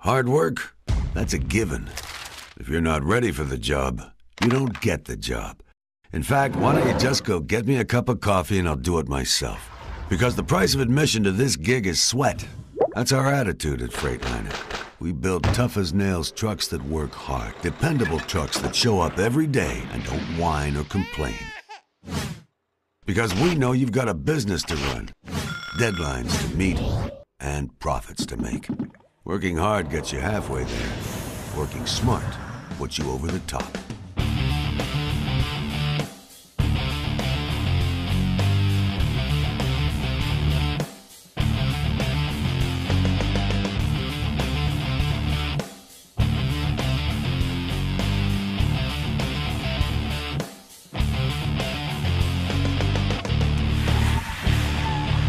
Hard work, that's a given. If you're not ready for the job, you don't get the job. In fact, why don't you just go get me a cup of coffee and I'll do it myself. Because the price of admission to this gig is sweat. That's our attitude at Freightliner. We build tough-as-nails trucks that work hard, dependable trucks that show up every day and don't whine or complain. Because we know you've got a business to run, deadlines to meet, and profits to make. Working hard gets you halfway there. Working smart puts you over the top.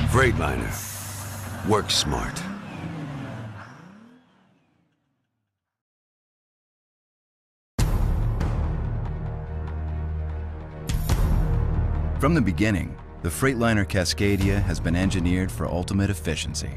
Freightliner. Work smart. From the beginning, the Freightliner Cascadia has been engineered for ultimate efficiency.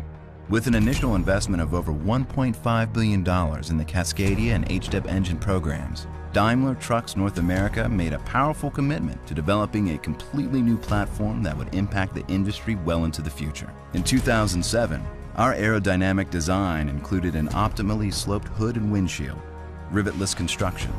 With an initial investment of over $1.5 billion in the Cascadia and HDEP engine programs, Daimler Trucks North America made a powerful commitment to developing a completely new platform that would impact the industry well into the future. In 2007, our aerodynamic design included an optimally sloped hood and windshield, rivetless construction,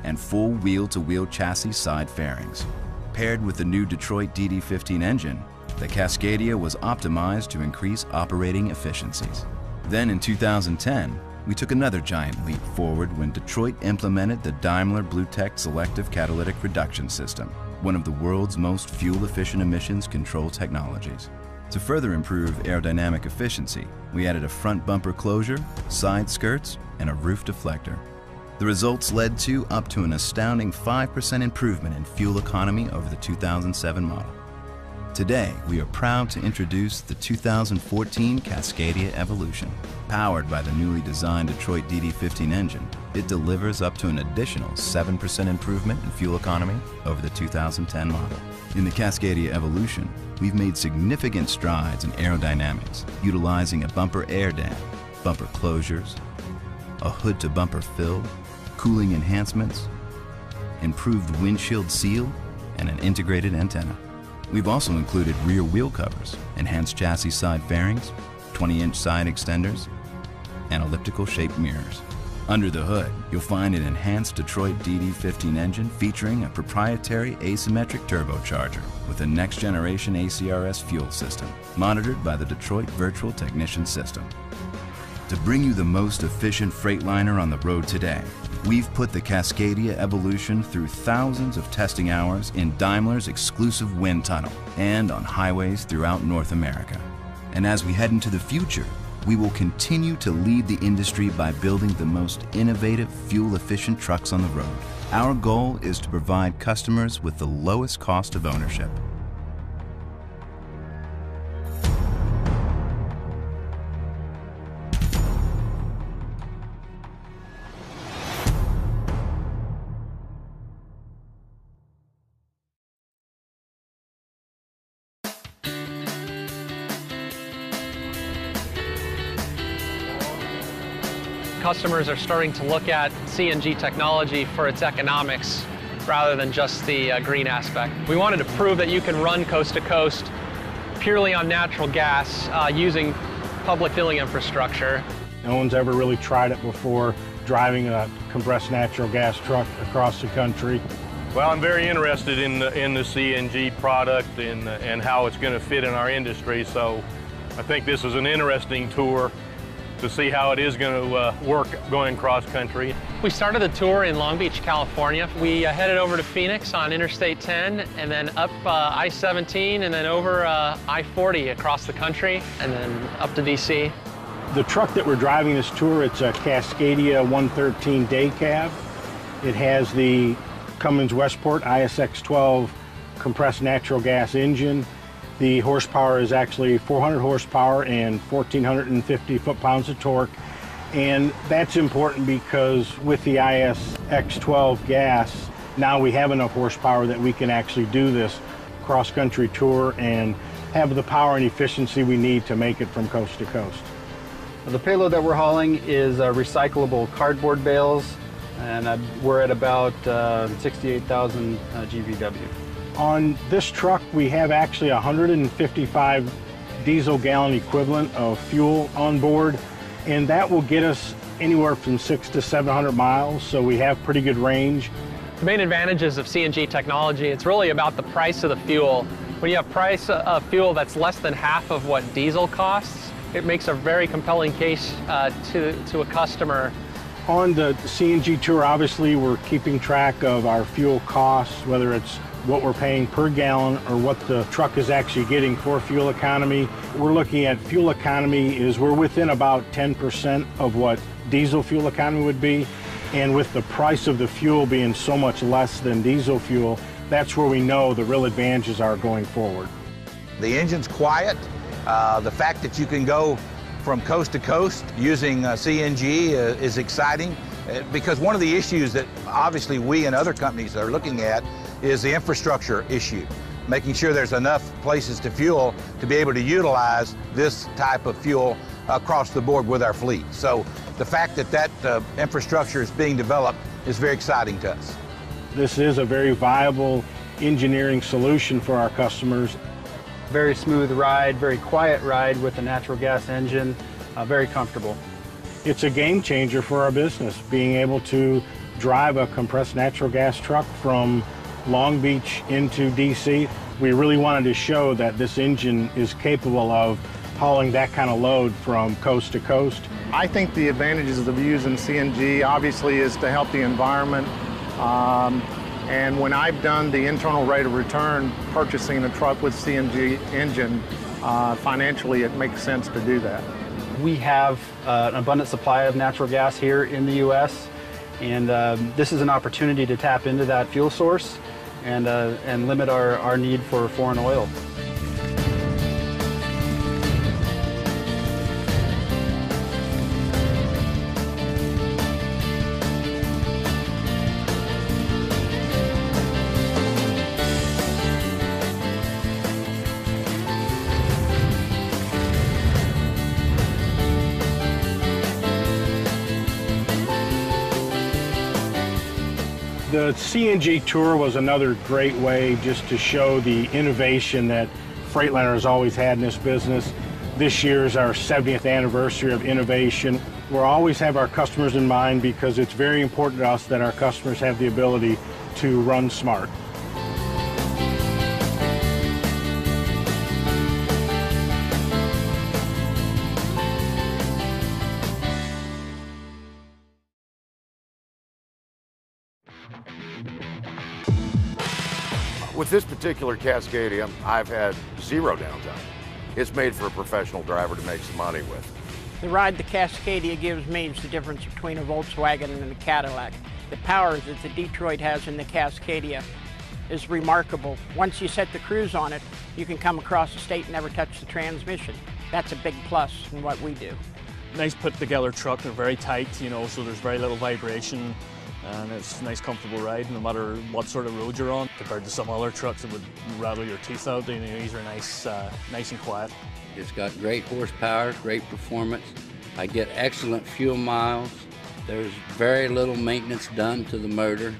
and full wheel-to-wheel chassis side fairings. Paired with the new Detroit DD15 engine, the Cascadia was optimized to increase operating efficiencies. Then in 2010, we took another giant leap forward when Detroit implemented the Daimler BlueTech Selective Catalytic Reduction System, one of the world's most fuel-efficient emissions control technologies. To further improve aerodynamic efficiency, we added a front bumper closure, side skirts, and a roof deflector. The results led to up to an astounding 5% improvement in fuel economy over the 2007 model. Today, we are proud to introduce the 2014 Cascadia Evolution. Powered by the newly designed Detroit DD15 engine, it delivers up to an additional 7% improvement in fuel economy over the 2010 model. In the Cascadia Evolution, we've made significant strides in aerodynamics, utilizing a bumper air dam, bumper closures, a hood-to-bumper fill, cooling enhancements, improved windshield seal, and an integrated antenna. We've also included rear wheel covers, enhanced chassis side fairings, 20-inch side extenders, and elliptical-shaped mirrors. Under the hood, you'll find an enhanced Detroit DD15 engine featuring a proprietary asymmetric turbocharger with a next-generation ACRS fuel system, monitored by the Detroit Virtual Technician System. To bring you the most efficient Freightliner on the road today, we've put the Cascadia Evolution through thousands of testing hours in Daimler's exclusive wind tunnel and on highways throughout North America. And as we head into the future, we will continue to lead the industry by building the most innovative, fuel-efficient trucks on the road. Our goal is to provide customers with the lowest cost of ownership. Customers are starting to look at CNG technology for its economics rather than just the green aspect. We wanted to prove that you can run coast to coast purely on natural gas using public filling infrastructure. No one's ever really tried it before, driving a compressed natural gas truck across the country. Well, I'm very interested in the CNG product and how it's going to fit in our industry, so I think this is an interesting tour to see how it is going to work going cross country. We started the tour in Long Beach, California. We headed over to Phoenix on Interstate 10 and then up I-17 and then over I-40 across the country and then up to DC. The truck that we're driving this tour, it's a Cascadia 113 day cab. It has the Cummins Westport ISX-12 compressed natural gas engine. The horsepower is actually 400 horsepower and 1,450 foot-pounds of torque. And that's important because with the ISX-12 gas, now we have enough horsepower that we can actually do this cross-country tour and have the power and efficiency we need to make it from coast to coast. The payload that we're hauling is recyclable cardboard bales, and we're at about 68,000 GVW. On this truck, we have actually 155 diesel gallon equivalent of fuel on board, and that will get us anywhere from 600 to 700 miles, so we have pretty good range. The main advantages of CNG technology, it's really about the price of the fuel. When you have price of fuel that's less than half of what diesel costs, it makes a very compelling case to a customer. On the CNG Tour, obviously, we're keeping track of our fuel costs, whether it's what we're paying per gallon or what the truck is actually getting for fuel economy. We're looking at fuel economy is we're within about 10% of what diesel fuel economy would be. And with the price of the fuel being so much less than diesel fuel, that's where we know the real advantages are going forward. The engine's quiet. The fact that you can go from coast to coast using CNG is exciting, because one of the issues that obviously we and other companies are looking at is the infrastructure issue, making sure there's enough places to fuel to be able to utilize this type of fuel across the board with our fleet. So the fact that that infrastructure is being developed is very exciting to us. This is a very viable engineering solution for our customers. Very smooth ride, very quiet ride with a natural gas engine, very comfortable. It's a game changer for our business, being able to drive a compressed natural gas truck from Long Beach into DC. We really wanted to show that this engine is capable of hauling that kind of load from coast to coast. I think the advantages of using CNG obviously is to help the environment. And when I've done the internal rate of return purchasing a truck with CNG engine, financially it makes sense to do that. We have an abundant supply of natural gas here in the U.S., and this is an opportunity to tap into that fuel source and limit our need for foreign oil. The CNG Tour was another great way just to show the innovation that Freightliner has always had in this business. This year is our 70th anniversary of innovation. We'll always have our customers in mind because it's very important to us that our customers have the ability to run smart. With this particular Cascadia, I've had zero downtime. It's made for a professional driver to make some money with. The ride the Cascadia gives me is the difference between a Volkswagen and a Cadillac. The power that the Detroit has in the Cascadia is remarkable. Once you set the cruise on it, you can come across the state and never touch the transmission. That's a big plus in what we do. Nice put together truck, they're very tight, you know, so there's very little vibration. And it's a nice comfortable ride no matter what sort of road you're on. Compared to some other trucks that would rattle your teeth out, you know, these are nice and quiet. It's got great horsepower, great performance. I get excellent fuel miles. There's very little maintenance done to the motor.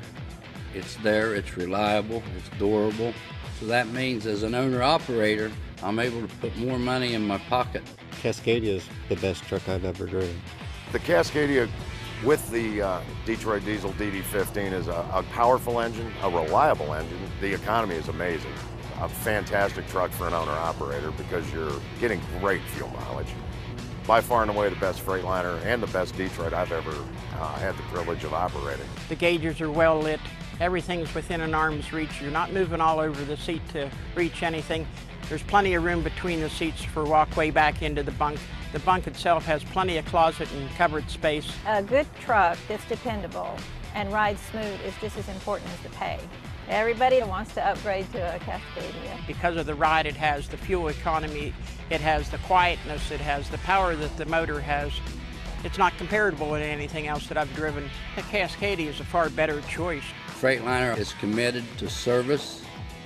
It's there, it's reliable, it's durable. So that means as an owner-operator, I'm able to put more money in my pocket. Cascadia is the best truck I've ever driven. The Cascadia with the Detroit Diesel DD15 is a powerful engine, a reliable engine. The economy is amazing. A fantastic truck for an owner-operator because you're getting great fuel mileage. By far and away the best Freightliner and the best Detroit I've ever had the privilege of operating. The gauges are well lit. Everything's within an arm's reach. You're not moving all over the seat to reach anything. There's plenty of room between the seats for walkway back into the bunk. The bunk itself has plenty of closet and cupboard space. A good truck that's dependable and rides smooth is just as important as the pay. Everybody wants to upgrade to a Cascadia. Because of the ride it has, the fuel economy, it has the quietness, it has the power that the motor has. It's not comparable to anything else that I've driven. The Cascadia is a far better choice. Freightliner is committed to service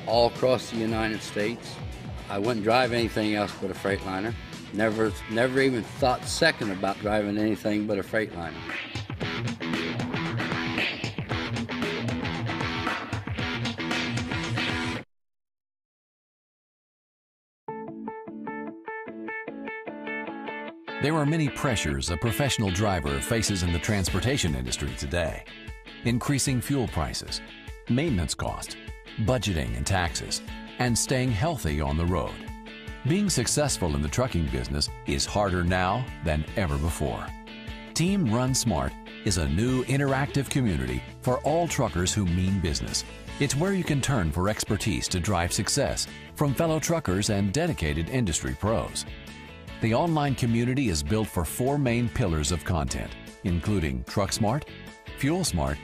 all across the United States. I wouldn't drive anything else but a Freightliner. Never even thought second about driving anything but a Freightliner. There are many pressures a professional driver faces in the transportation industry today. Increasing fuel prices, maintenance costs, budgeting and taxes, and staying healthy on the road. Being successful in the trucking business is harder now than ever before. Team Run Smart is a new interactive community for all truckers who mean business. It's where you can turn for expertise to drive success from fellow truckers and dedicated industry pros. The online community is built for 4 main pillars of content, including Truck Smart, Fuel Smart,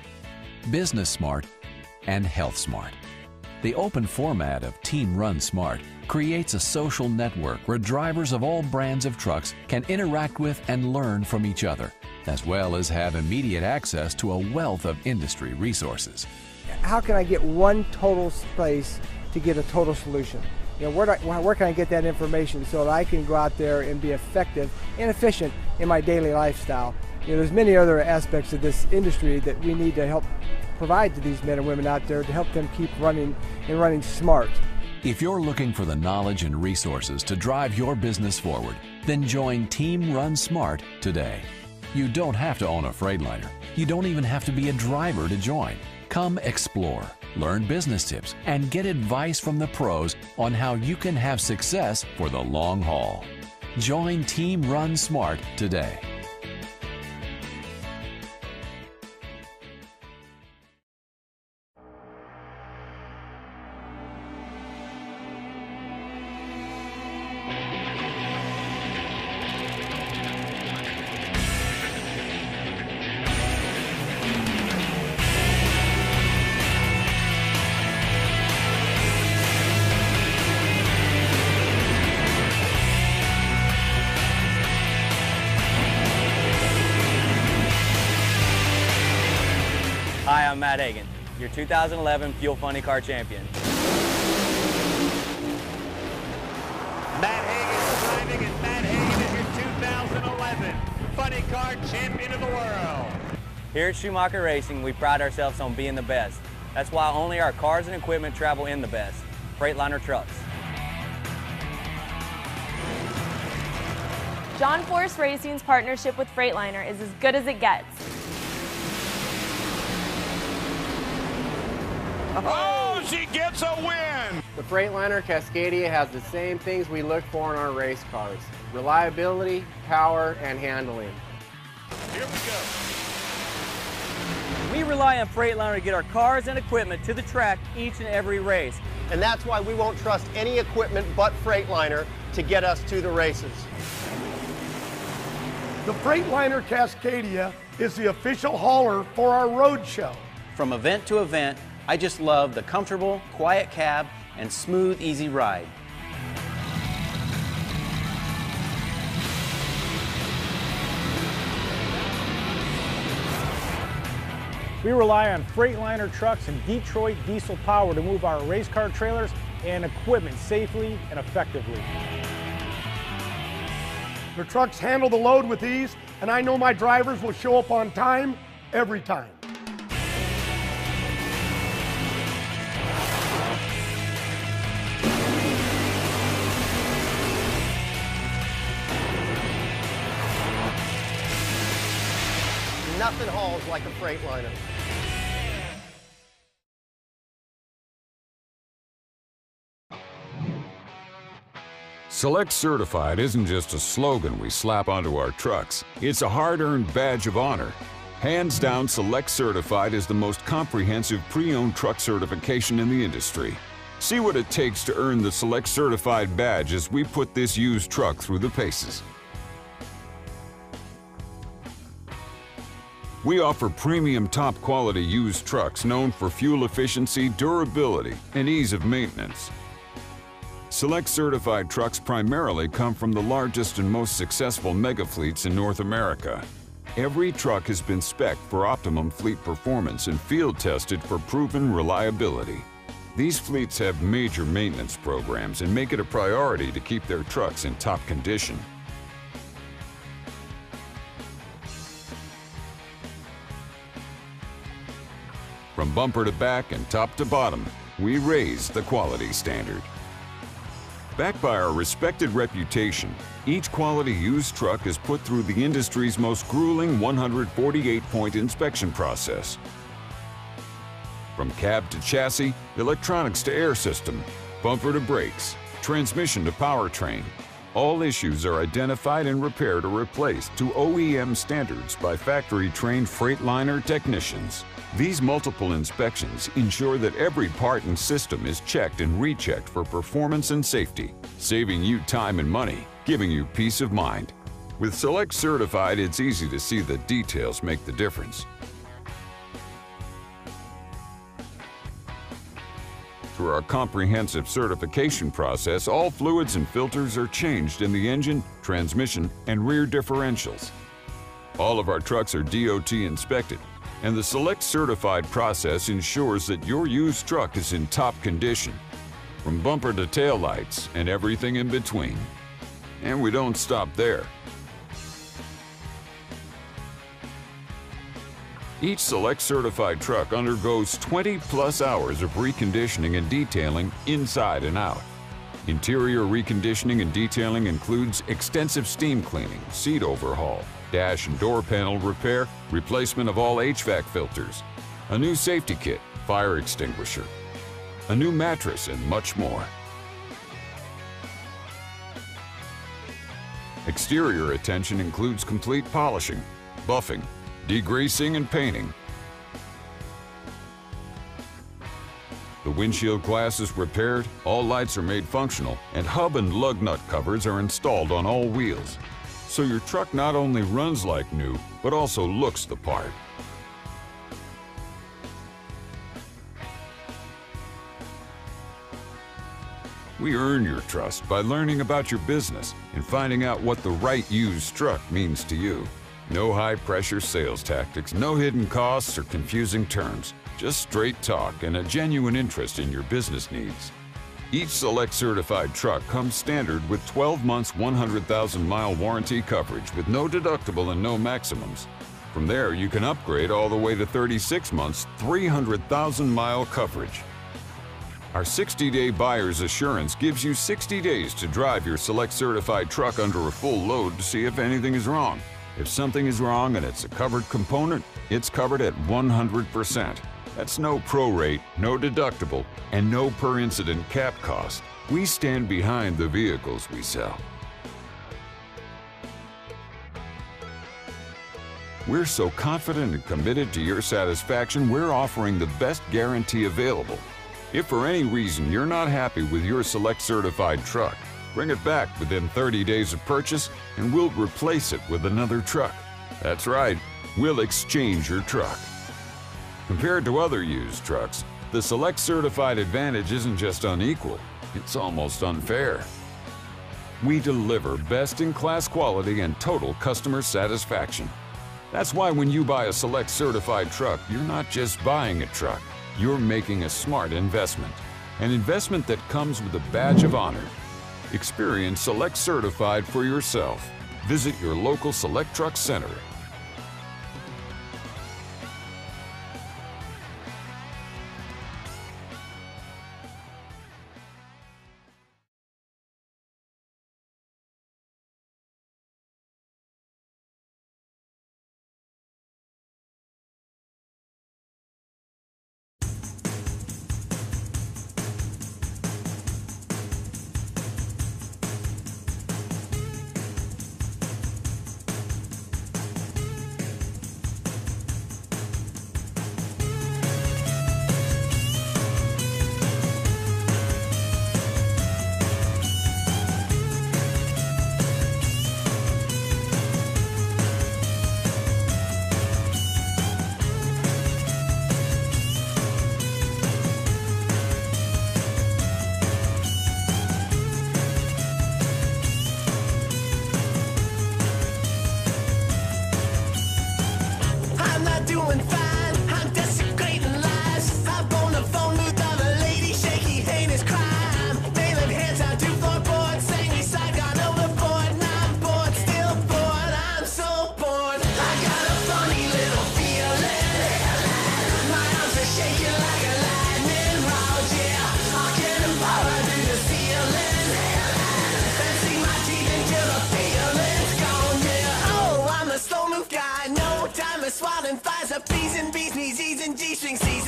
Business Smart, and Health Smart. The open format of Team Run Smart creates a social network where drivers of all brands of trucks can interact with and learn from each other, as well as have immediate access to a wealth of industry resources. How can I get one total space to get a total solution? You know, where can I get that information so that I can go out there and be effective and efficient in my daily lifestyle? You know, there's many other aspects of this industry that we need to help provide to these men and women out there to help them keep running and running smart. If you're looking for the knowledge and resources to drive your business forward, then join Team Run Smart today. You don't have to own a Freightliner. You don't even have to be a driver to join. Come explore, learn business tips, and get advice from the pros on how you can have success for the long haul. Join Team Run Smart today. Hi, I'm Matt Hagan, your 2011 Fuel Funny Car Champion. Matt Hagan driving, and Matt Hagan is your 2011 Funny Car Champion of the World. Here at Schumacher Racing, we pride ourselves on being the best. That's why only our cars and equipment travel in the best, Freightliner trucks. John Force Racing's partnership with Freightliner is as good as it gets. Oh, she gets a win! The Freightliner Cascadia has the same things we look for in our race cars: reliability, power, and handling. Here we go. We rely on Freightliner to get our cars and equipment to the track each and every race. And that's why we won't trust any equipment but Freightliner to get us to the races. The Freightliner Cascadia is the official hauler for our road show. From event to event, I just love the comfortable, quiet cab and smooth, easy ride. We rely on Freightliner trucks and Detroit diesel power to move our race car trailers and equipment safely and effectively. The trucks handle the load with ease, and I know my drivers will show up on time every time. Nothing hauls like a Freightliner. Select Certified isn't just a slogan we slap onto our trucks. It's a hard-earned badge of honor. Hands down, Select Certified is the most comprehensive pre-owned truck certification in the industry. See what it takes to earn the Select Certified badge as we put this used truck through the paces. We offer premium top-quality used trucks known for fuel efficiency, durability, and ease of maintenance. Select Certified trucks primarily come from the largest and most successful mega fleets in North America. Every truck has been spec'd for optimum fleet performance and field tested for proven reliability. These fleets have major maintenance programs and make it a priority to keep their trucks in top condition. From bumper to back and top to bottom, we raise the quality standard. Backed by our respected reputation, each quality used truck is put through the industry's most grueling 148-point inspection process. From cab to chassis, electronics to air system, bumper to brakes, transmission to powertrain, all issues are identified and repaired or replaced to OEM standards by factory-trained Freightliner technicians. These multiple inspections ensure that every part and system is checked and rechecked for performance and safety, saving you time and money, giving you peace of mind. With Select Certified, it's easy to see the details make the difference. Through our comprehensive certification process, all fluids and filters are changed in the engine, transmission, and rear differentials. All of our trucks are DOT inspected, and the Select Certified process ensures that your used truck is in top condition, from bumper to tail lights and everything in between. And we don't stop there. Each Select Certified truck undergoes 20+ hours of reconditioning and detailing inside and out. Interior reconditioning and detailing includes extensive steam cleaning, seat overhaul, dash and door panel repair, replacement of all HVAC filters, a new safety kit, fire extinguisher, a new mattress, and much more. Exterior attention includes complete polishing, buffing, degreasing, and painting. The windshield glass is repaired, all lights are made functional, and hub and lug nut covers are installed on all wheels. So your truck not only runs like new, but also looks the part. We earn your trust by learning about your business and finding out what the right used truck means to you. No high-pressure sales tactics, no hidden costs or confusing terms. Just straight talk and a genuine interest in your business needs. Each Select Certified truck comes standard with 12 months 100,000-mile warranty coverage with no deductible and no maximums. From there, you can upgrade all the way to 36 months, 300,000-mile coverage. Our 60-day buyer's assurance gives you 60 days to drive your Select Certified truck under a full load to see if anything is wrong. If something is wrong and it's a covered component, it's covered at 100%. That's no prorate, no deductible, and no per-incident cap cost. We stand behind the vehicles we sell. We're so confident and committed to your satisfaction, we're offering the best guarantee available. If for any reason you're not happy with your Select Certified truck, bring it back within 30 days of purchase and we'll replace it with another truck. That's right, we'll exchange your truck. Compared to other used trucks, the Select Certified advantage isn't just unequal, it's almost unfair. We deliver best-in-class quality and total customer satisfaction. That's why when you buy a Select Certified truck, you're not just buying a truck, you're making a smart investment. An investment that comes with a badge of honor. Experience Select Certified for yourself. Visit your local Select Truck Center.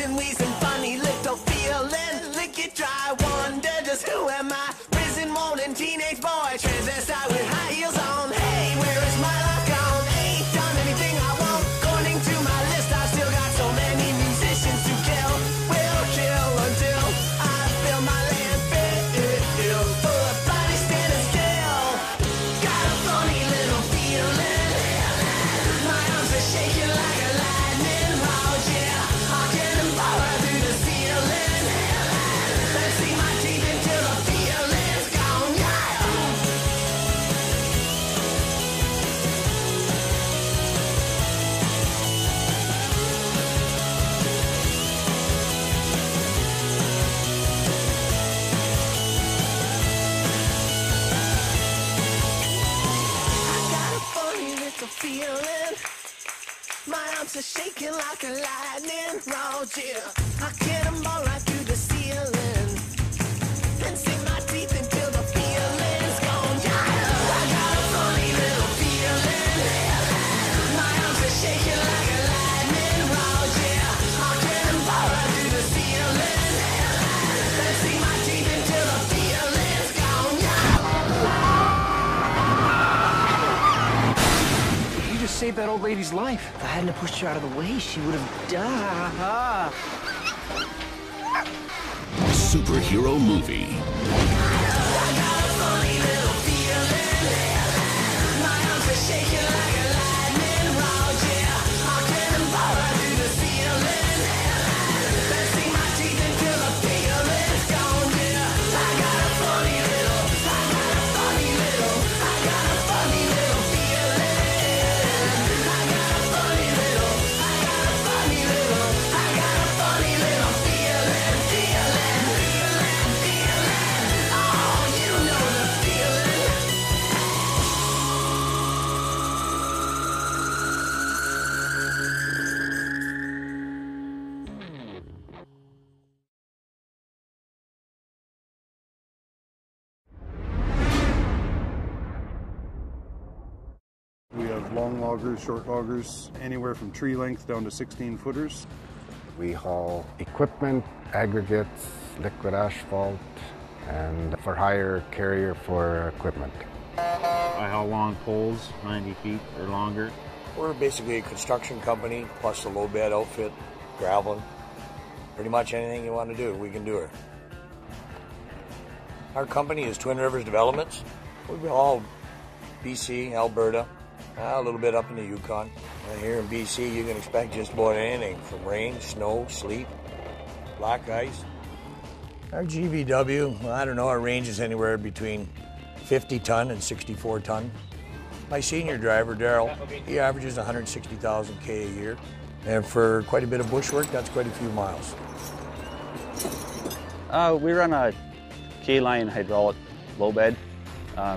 and we some funny little feeling. Lick it dry, wonder just who am I? Prison wanting teenage boy, transvestite with high heels on. Hey, where is my life gone? Ain't done anything I want. According to my list, I still got so many musicians to kill. Will kill until I fill my landfill full of bodies standing still. Got a funny little feeling. My arms are shaking like a lightning rod, yeah. I can fall right through the ceiling. Let's see my teeth until the feeling's gone, yeah. I got a funny little feeling. My arms are shaking like a lightning rod, yeah. I cannonball right through the ceiling and sink my teeth until the feeling's gone, yeah. I got a funny little feeling. My arms are shaking like a lightning rod, yeah. I cannonball right through the ceiling and sink my teeth until the feeling's gone, yeah. You just saved that old lady's life. If I hadn't have pushed her out of the way, she would have died. Superhero movie. We have long loggers, short loggers, anywhere from tree length down to 16 footers. We haul equipment, aggregates, liquid asphalt, and for hire carrier for equipment. I haul long poles, 90 feet or longer. We're basically a construction company plus a low bed outfit, graveling. Pretty much anything you want to do, we can do it. Our company is Twin Rivers Developments. We haul BC, Alberta, a little bit up in the Yukon. Here in BC, you can expect just about anything from rain, snow, sleet, black ice. Our GVW, I don't know, our range is anywhere between 50 ton and 64 ton. My senior driver, Daryl, he averages 160,000 K a year. And for quite a bit of bushwork, that's quite a few miles. We run a K-line hydraulic low bed,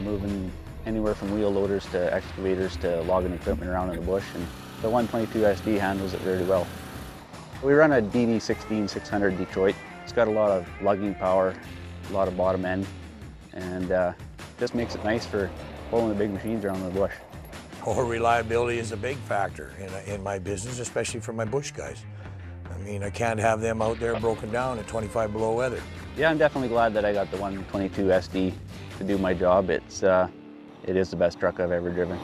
moving anywhere from wheel loaders to excavators to logging equipment around in the bush, and the 122 SD handles it very well. We run a DD16 600 Detroit. It's got a lot of lugging power, a lot of bottom end, and just makes it nice for pulling the big machines around the bush. Reliability is a big factor in my business, especially for my bush guys. I mean, I can't have them out there broken down at 25 below weather. Yeah, I'm definitely glad that I got the 122 SD to do my job. It is the best truck I've ever driven.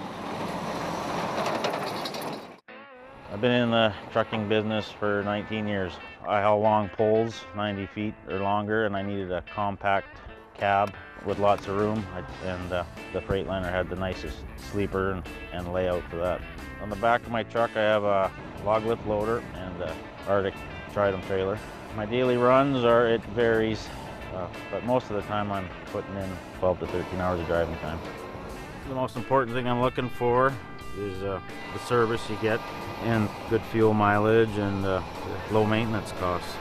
I've been in the trucking business for 19 years. I haul long poles, 90 feet or longer, and I needed a compact cab with lots of room, and the Freightliner had the nicest sleeper and layout for that. On the back of my truck, I have a log lift loader and a Arctic Tridem trailer. My daily runs it varies, but most of the time I'm putting in 12 to 13 hours of driving time. The most important thing I'm looking for is the service you get and good fuel mileage and low maintenance costs.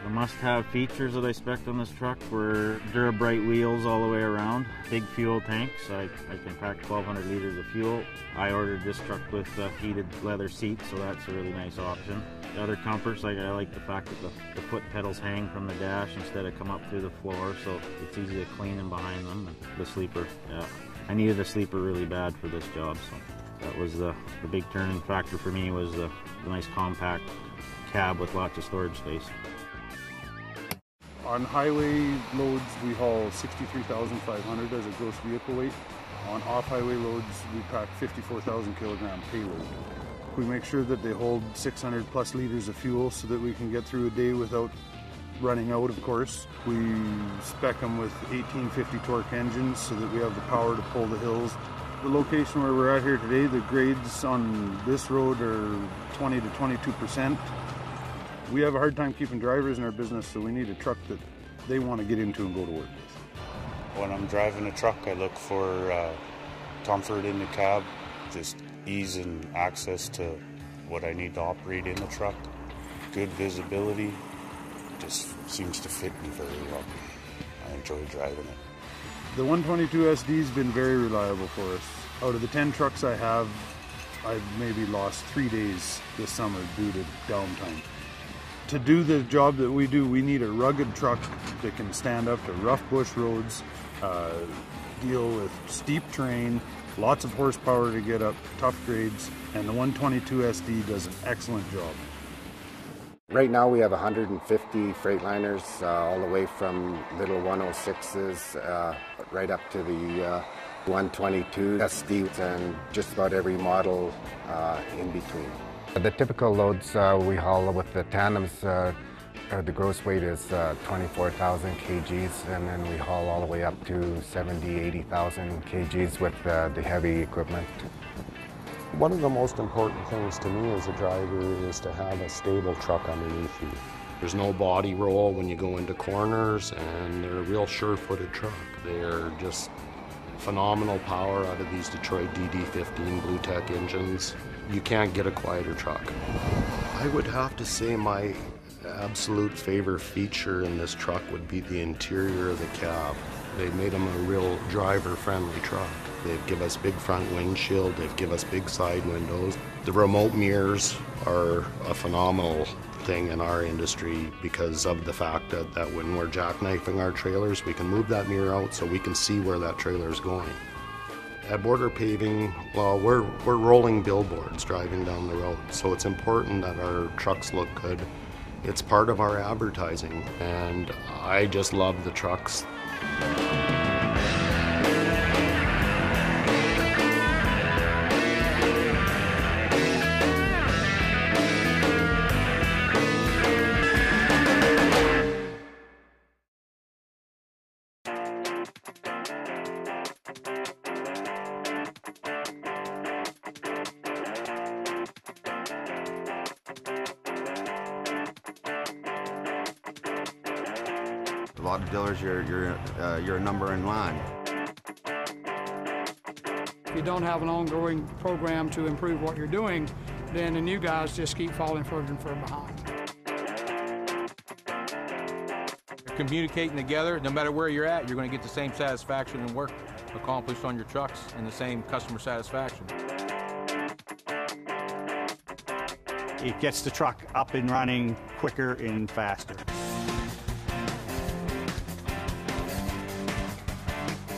The must-have features that I spec'd on this truck were Dura-Brite wheels all the way around, big fuel tanks. I can pack 1,200 liters of fuel. I ordered this truck with heated leather seats, so that's a really nice option. The other comforts, I like the fact that the foot pedals hang from the dash instead of come up through the floor, so it's easy to clean in behind them. And the sleeper, yeah. I needed a sleeper really bad for this job, so that was the big turning factor for me, was the nice compact cab with lots of storage space. On highway loads, we haul 63,500 as a gross vehicle weight. On off-highway loads, we pack 54,000 kilogram payload. We make sure that they hold 600 plus liters of fuel so that we can get through a day without running out, of course. We spec them with 1850 torque engines so that we have the power to pull the hills. The location where we're at here today, the grades on this road are 20 to 22%. We have a hard time keeping drivers in our business, so we need a truck that they want to get into and go to work with. When I'm driving a truck, I look for comfort in the cab, just ease and access to what I need to operate in the truck. Good visibility, just seems to fit me very well. I enjoy driving it. The 122 SD's been very reliable for us. Out of the 10 trucks I have, I've maybe lost 3 days this summer due to downtime. To do the job that we do, we need a rugged truck that can stand up to rough bush roads, deal with steep terrain, lots of horsepower to get up tough grades, and the 122 SD does an excellent job. Right now we have 150 Freightliners, all the way from little 106s right up to the 122 SDs and just about every model in between. The typical loads we haul with the tandems, the gross weight is 24,000 kgs, and then we haul all the way up to 70,000, 80,000 kgs with the heavy equipment. One of the most important things to me as a driver is to have a stable truck underneath you. There's no body roll when you go into corners, and they're a real sure-footed truck. They're just phenomenal power out of these Detroit DD15 Blue Tech engines. You can't get a quieter truck. I would have to say my absolute favorite feature in this truck would be the interior of the cab. They made them a real driver-friendly truck. They give us big front windshield, they give us big side windows. The remote mirrors are a phenomenal thing in our industry because of the fact that when we're jackknifing our trailers, we can move that mirror out so we can see where that trailer is going. At border paving, well, we're rolling billboards driving down the road, so it's important that our trucks look good. It's part of our advertising, and I just love the trucks. A lot of dealers, you're a number in line. If you don't have an ongoing program to improve what you're doing, then the new guys just keep falling further and further behind. Communicating together, no matter where you're at, you're going to get the same satisfaction and work accomplished on your trucks and the same customer satisfaction. It gets the truck up and running quicker and faster.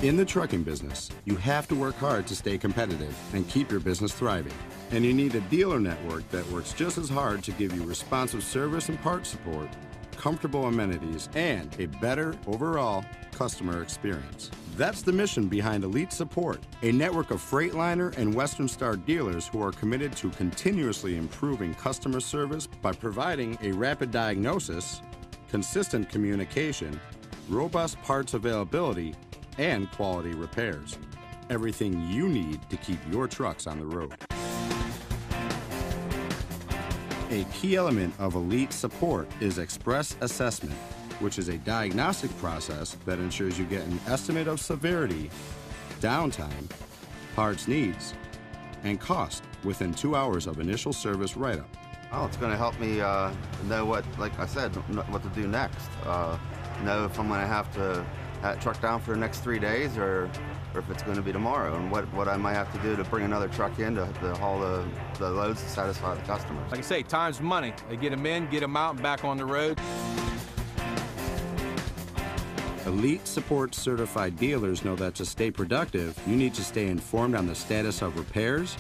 In the trucking business, you have to work hard to stay competitive and keep your business thriving. And you need a dealer network that works just as hard to give you responsive service and part support, comfortable amenities, and a better overall customer experience. That's the mission behind Elite Support, a network of Freightliner and Western Star dealers who are committed to continuously improving customer service by providing a rapid diagnosis, consistent communication, robust parts availability, and quality repairs. Everything you need to keep your trucks on the road. A key element of Elite Support is Express Assessment, which is a diagnostic process that ensures you get an estimate of severity, downtime, parts needs, and cost within 2 hours of initial service write-up. Oh, it's going to help me know what, like I said, what to do next. Know if I'm going to have to truck down for the next 3 days or if it's going to be tomorrow, and what I might have to do to bring another truck in to haul the loads to satisfy the customers. Like I say, time's money. They get them in, get them out, and back on the road. Elite Support certified dealers know that to stay productive, you need to stay informed on the status of repairs,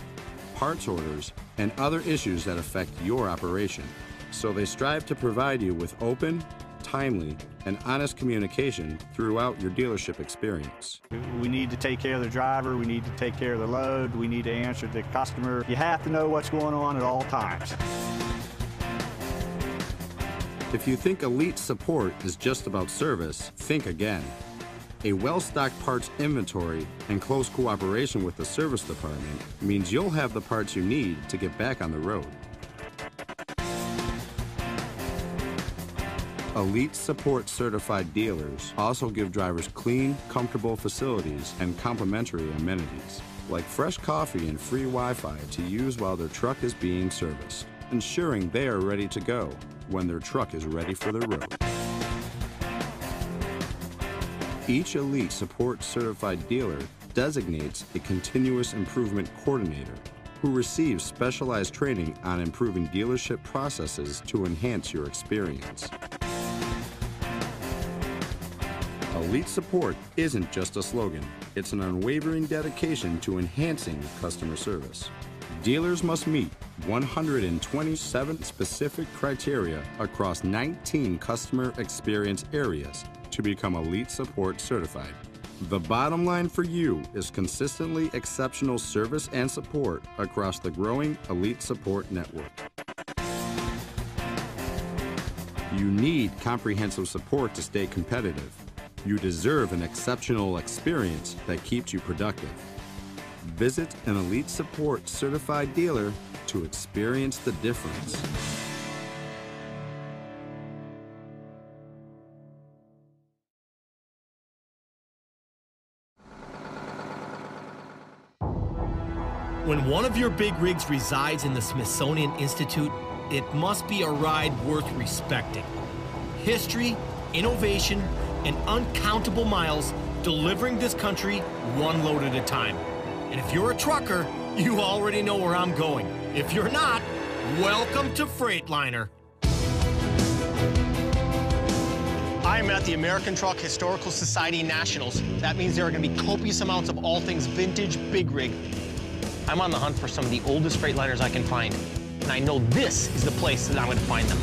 parts orders, and other issues that affect your operation. so they strive to provide you with open, timely, and honest communication throughout your dealership experience. We need to take care of the driver, we need to take care of the load, we need to answer the customer. You have to know what's going on at all times. If you think Elite Support is just about service, think again. A well-stocked parts inventory and close cooperation with the service department means you'll have the parts you need to get back on the road. Elite Support certified dealers also give drivers clean, comfortable facilities and complimentary amenities, like fresh coffee and free Wi-Fi to use while their truck is being serviced, ensuring they are ready to go when their truck is ready for the road. Each Elite Support certified dealer designates a continuous improvement coordinator who receives specialized training on improving dealership processes to enhance your experience. Elite Support isn't just a slogan, it's an unwavering dedication to enhancing customer service. Dealers must meet 127 specific criteria across 19 customer experience areas to become Elite Support certified. The bottom line for you is consistently exceptional service and support across the growing Elite Support network. You need comprehensive support to stay competitive. You deserve an exceptional experience that keeps you productive. Visit an Elite Support certified dealer to experience the difference. When one of your big rigs resides in the Smithsonian Institute, it must be a ride worth respecting. History, innovation, and uncountable miles delivering this country one load at a time. And if you're a trucker, you already know where I'm going. If you're not, welcome to Freightliner. I'm at the American Truck Historical Society Nationals. That means there are going to be copious amounts of all things vintage big rig. I'm on the hunt for some of the oldest Freightliners I can find, and I know this is the place that I'm going to find them.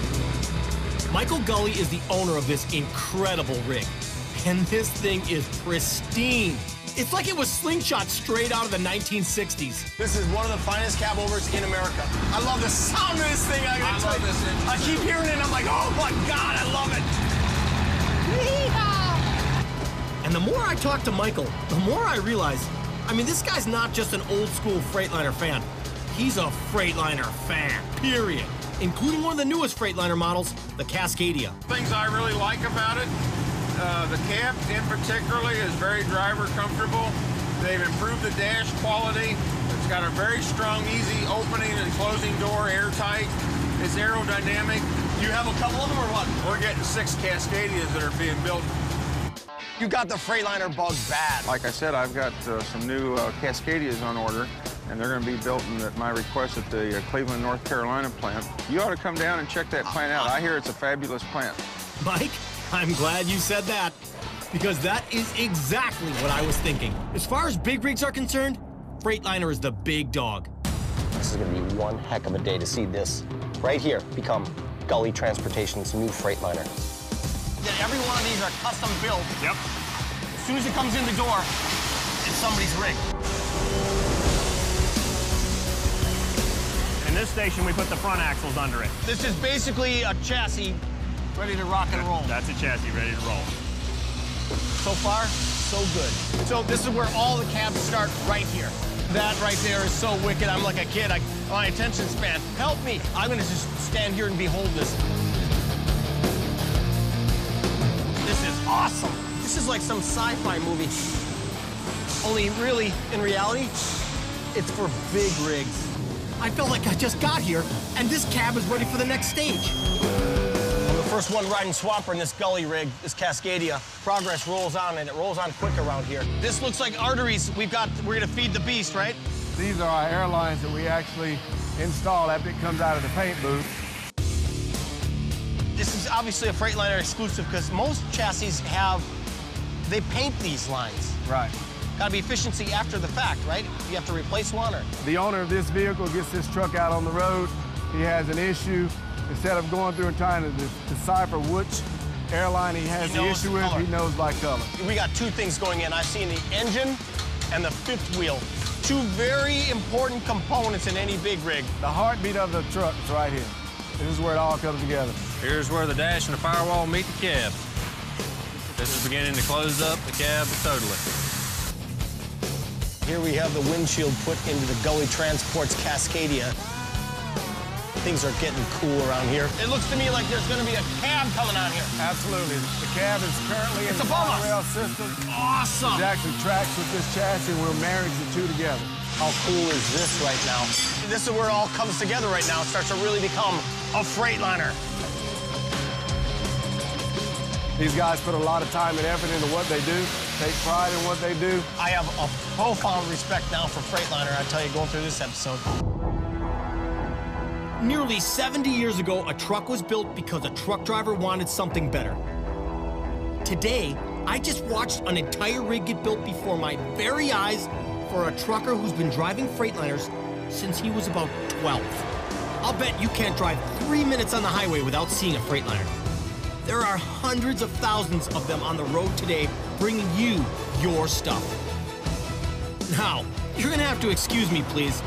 Michael Gully is the owner of this incredible rig, and this thing is pristine. It's like it was slingshot straight out of the 1960s. This is one of the finest cab overs in America. I love the sound of this thing. I love this engine. I keep hearing it, and I'm like, oh my God, I love it. Yeehaw! And the more I talk to Michael, the more I realize, I mean, this guy's not just an old school Freightliner fan. He's a Freightliner fan, period. Including one of the newest Freightliner models, the Cascadia. Things I really like about it, the cab in particularly is very driver comfortable. They've improved the dash quality. It's got a very strong, easy opening and closing door, airtight. It's aerodynamic. You have a couple of them or what? We're getting 6 Cascadias that are being built. You got the Freightliner bug bad. Like I said, I've got some new Cascadias on order, and they're going to be built at my request at the Cleveland, North Carolina plant. You ought to come down and check that plant out. I hear it's a fabulous plant. Mike, I'm glad you said that, because that is exactly what I was thinking. As far as big rigs are concerned, Freightliner is the big dog. This is going to be one heck of a day to see this right here become Gully Transportation's new Freightliner. Yeah, every one of these are custom built. Yep. As soon as it comes in the door, it's somebody's rig. In this station, we put the front axles under it. This is basically a chassis ready to rock and roll. That's a chassis ready to roll. So far, so good. So this is where all the cabs start, right here. That right there is so wicked. I'm like a kid. My attention span. Help me. I'm going to just stand here and behold this. This is awesome. This is like some sci-fi movie. Only really, in reality, it's for big rigs. I felt like I just got here, and this cab is ready for the next stage. I'm the first one riding Swamper in this Gully rig, this Cascadia. Progress rolls on, and it rolls on quick around here. This looks like arteries we're gonna feed the beast, right? These are our airlines that we actually install after it comes out of the paint booth. This is obviously a Freightliner exclusive because most chassis they paint these lines. Right. Gotta be efficiency after the fact, right? You have to replace one or... The owner of this vehicle gets this truck out on the road. He has an issue. Instead of going through and trying to decipher which airline he has the issue with, he knows by color. We got two things going in. I've seen the engine and the fifth wheel. Two very important components in any big rig. The heartbeat of the truck is right here. This is where it all comes together. Here's where the dash and the firewall meet the cab. This is beginning to close up the cab totally. Here we have the windshield put into the Gully Transport's Cascadia. Things are getting cool around here. It looks to me like there's going to be a cab coming out here. Absolutely. The cab is currently in the monorail system. Awesome. It actually tracks with this chassis, and we'll marry the two together. How cool is this right now? This is where it all comes together right now. It starts to really become a Freightliner. These guys put a lot of time and effort into what they do, take pride in what they do. I have a profound respect now for Freightliner, I tell you, going through this episode. Nearly 70 years ago, a truck was built because a truck driver wanted something better. Today, I just watched an entire rig get built before my very eyes for a trucker who's been driving Freightliners since he was about 12. I'll bet you can't drive 3 minutes on the highway without seeing a Freightliner. There are hundreds of thousands of them on the road today, bringing you your stuff. Now, you're gonna have to excuse me, please,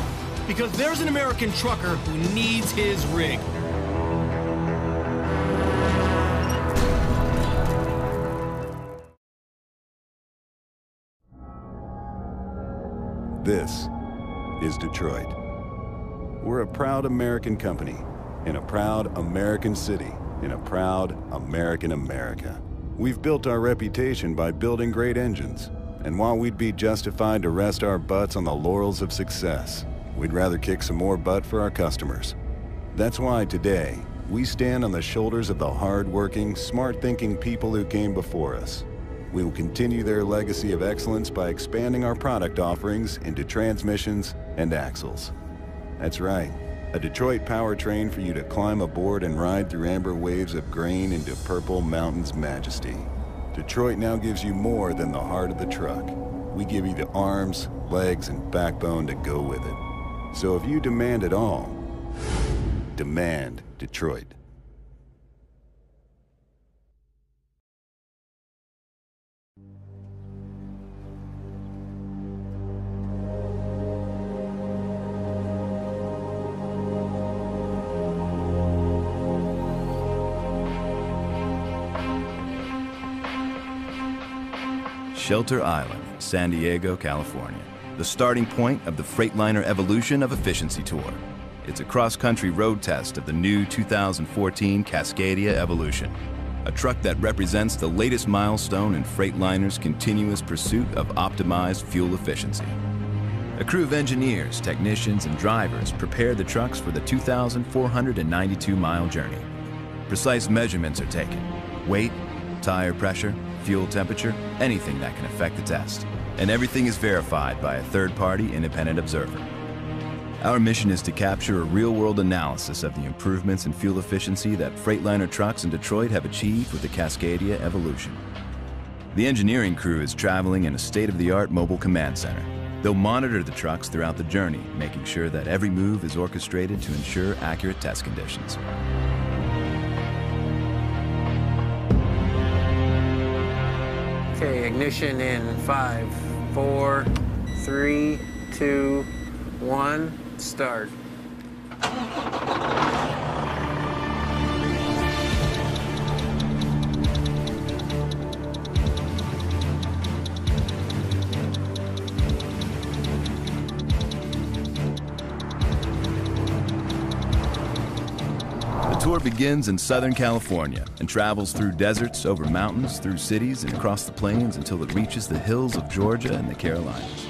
because there's an American trucker who needs his rig. This is Detroit. We're a proud American company in a proud American city in a proud American America. We've built our reputation by building great engines, and while we'd be justified to rest our butts on the laurels of success, we'd rather kick some more butt for our customers. That's why today, we stand on the shoulders of the hard-working, smart-thinking people who came before us. We will continue their legacy of excellence by expanding our product offerings into transmissions and axles. That's right, a Detroit powertrain for you to climb aboard and ride through amber waves of grain into purple mountains majesty. Detroit now gives you more than the heart of the truck. We give you the arms, legs, and backbone to go with it. So if you demand it all, demand Detroit. Shelter Island, San Diego, California. The starting point of the Freightliner Evolution of Efficiency Tour. It's a cross-country road test of the new 2014 Cascadia Evolution, a truck that represents the latest milestone in Freightliner's continuous pursuit of optimized fuel efficiency. A crew of engineers, technicians, and drivers prepare the trucks for the 2,492-mile journey. Precise measurements are taken: weight, tire pressure, fuel temperature, anything that can affect the test. And everything is verified by a third-party independent observer. Our mission is to capture a real-world analysis of the improvements in fuel efficiency that Freightliner trucks in Detroit have achieved with the Cascadia Evolution. The engineering crew is traveling in a state-of-the-art mobile command center. They'll monitor the trucks throughout the journey, making sure that every move is orchestrated to ensure accurate test conditions. Okay, ignition in 5, 4, 3, 2, 1, start. The tour begins in Southern California and travels through deserts, over mountains, through cities, and across the plains until it reaches the hills of Georgia and the Carolinas.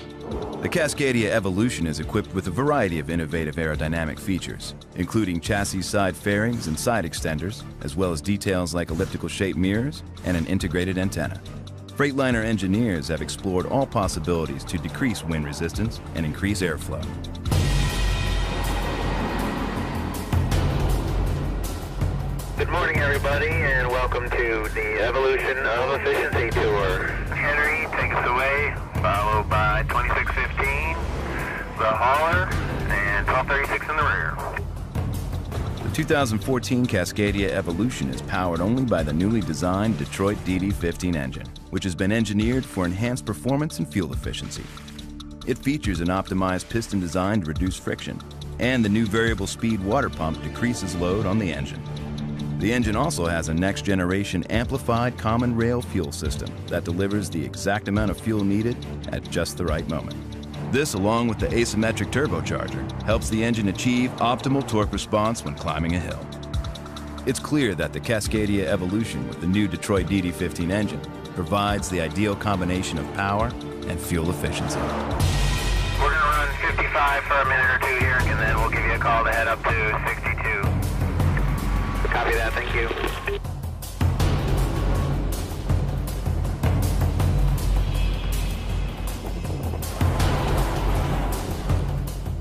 The Cascadia Evolution is equipped with a variety of innovative aerodynamic features, including chassis side fairings and side extenders, as well as details like elliptical-shaped mirrors and an integrated antenna. Freightliner engineers have explored all possibilities to decrease wind resistance and increase airflow. Good morning, everybody, and welcome to the Evolution of Efficiency Tour. Henry, take us away, followed by 2615, the hauler, and 1236 in the rear. The 2014 Cascadia Evolution is powered only by the newly designed Detroit DD15 engine, which has been engineered for enhanced performance and fuel efficiency. It features an optimized piston design to reduce friction, and the new variable speed water pump decreases load on the engine. The engine also has a next-generation amplified common rail fuel system that delivers the exact amount of fuel needed at just the right moment. This, along with the asymmetric turbocharger, helps the engine achieve optimal torque response when climbing a hill. It's clear that the Cascadia Evolution with the new Detroit DD15 engine provides the ideal combination of power and fuel efficiency. We're going to run 55 for a minute or two here, and then we'll give you a call to head up to 62. Copy that, thank you.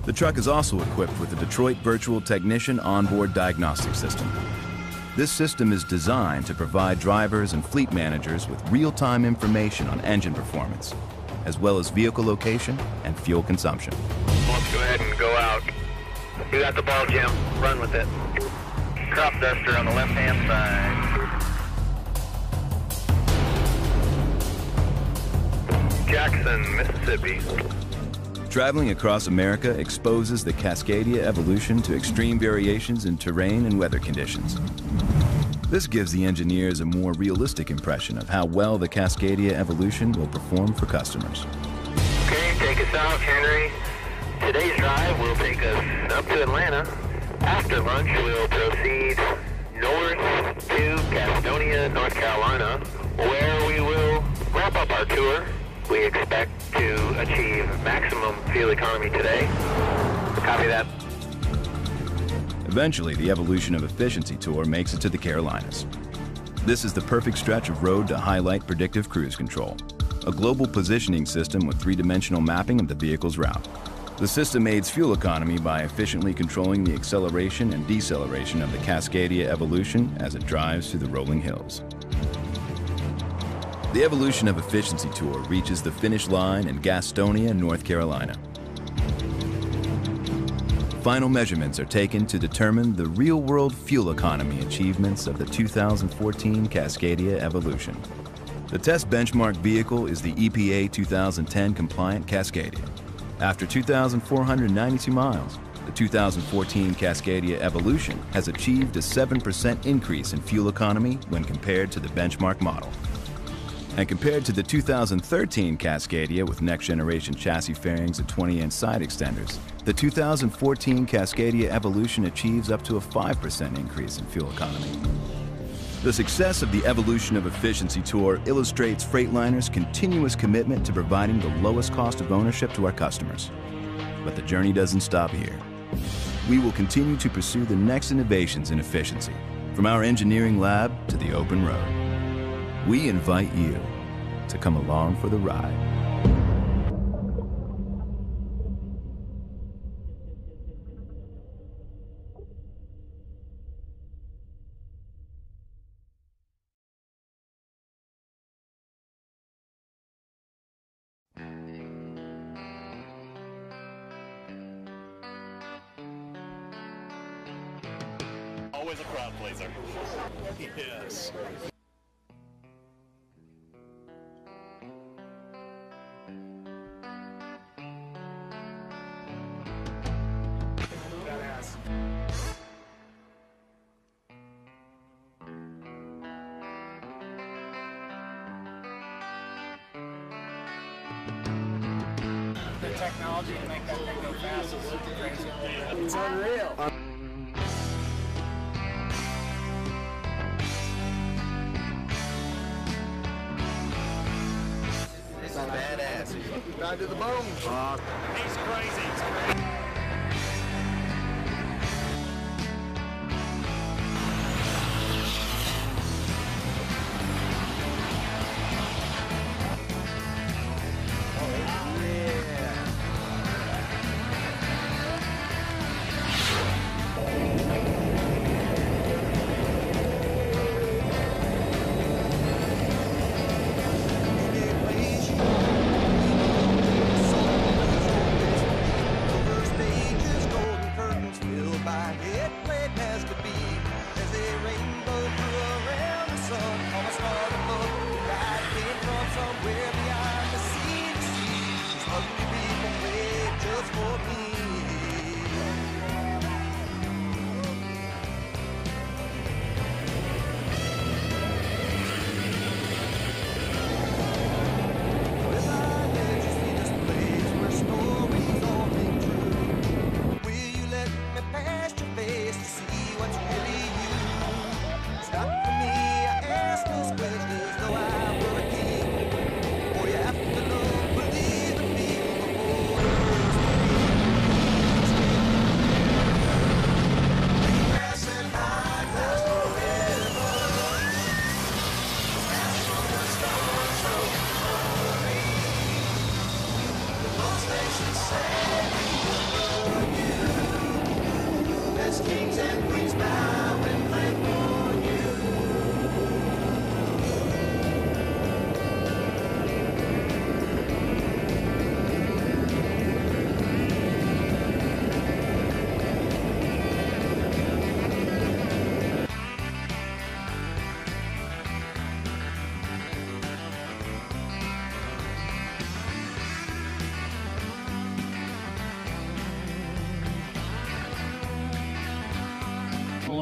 The truck is also equipped with the Detroit Virtual Technician onboard diagnostic system. This system is designed to provide drivers and fleet managers with real-time information on engine performance, as well as vehicle location and fuel consumption. Let's go ahead and go out. You got the ball, Jim. Run with it. Crop duster on the left-hand side. Jackson, Mississippi. Traveling across America exposes the Cascadia Evolution to extreme variations in terrain and weather conditions. This gives the engineers a more realistic impression of how well the Cascadia Evolution will perform for customers. Okay, take us out, Henry. Today's drive will take us up to Atlanta. After lunch, we'll proceed north to Gastonia, North Carolina, where we will wrap up our tour. We expect to achieve maximum fuel economy today. Copy that. Eventually, the Evolution of Efficiency Tour makes it to the Carolinas. This is the perfect stretch of road to highlight predictive cruise control, a global positioning system with three-dimensional mapping of the vehicle's route. The system aids fuel economy by efficiently controlling the acceleration and deceleration of the Cascadia Evolution as it drives through the rolling hills. The Evolution of Efficiency Tour reaches the finish line in Gastonia, North Carolina. Final measurements are taken to determine the real-world fuel economy achievements of the 2014 Cascadia Evolution. The test benchmark vehicle is the EPA 2010 compliant Cascadia. After 2,492 miles, the 2014 Cascadia Evolution has achieved a 7% increase in fuel economy when compared to the benchmark model. And compared to the 2013 Cascadia with next-generation chassis fairings and 20-inch side extenders, the 2014 Cascadia Evolution achieves up to a 5% increase in fuel economy. The success of the Evolution of Efficiency Tour illustrates Freightliner's continuous commitment to providing the lowest cost of ownership to our customers. But the journey doesn't stop here. We will continue to pursue the next innovations in efficiency, from our engineering lab to the open road. We invite you to come along for the ride. Always a crowd pleaser. Yes. The technology to make that thing go fast is crazy. It's unreal. This is badass. Ride to the bone. He's crazy. was for me.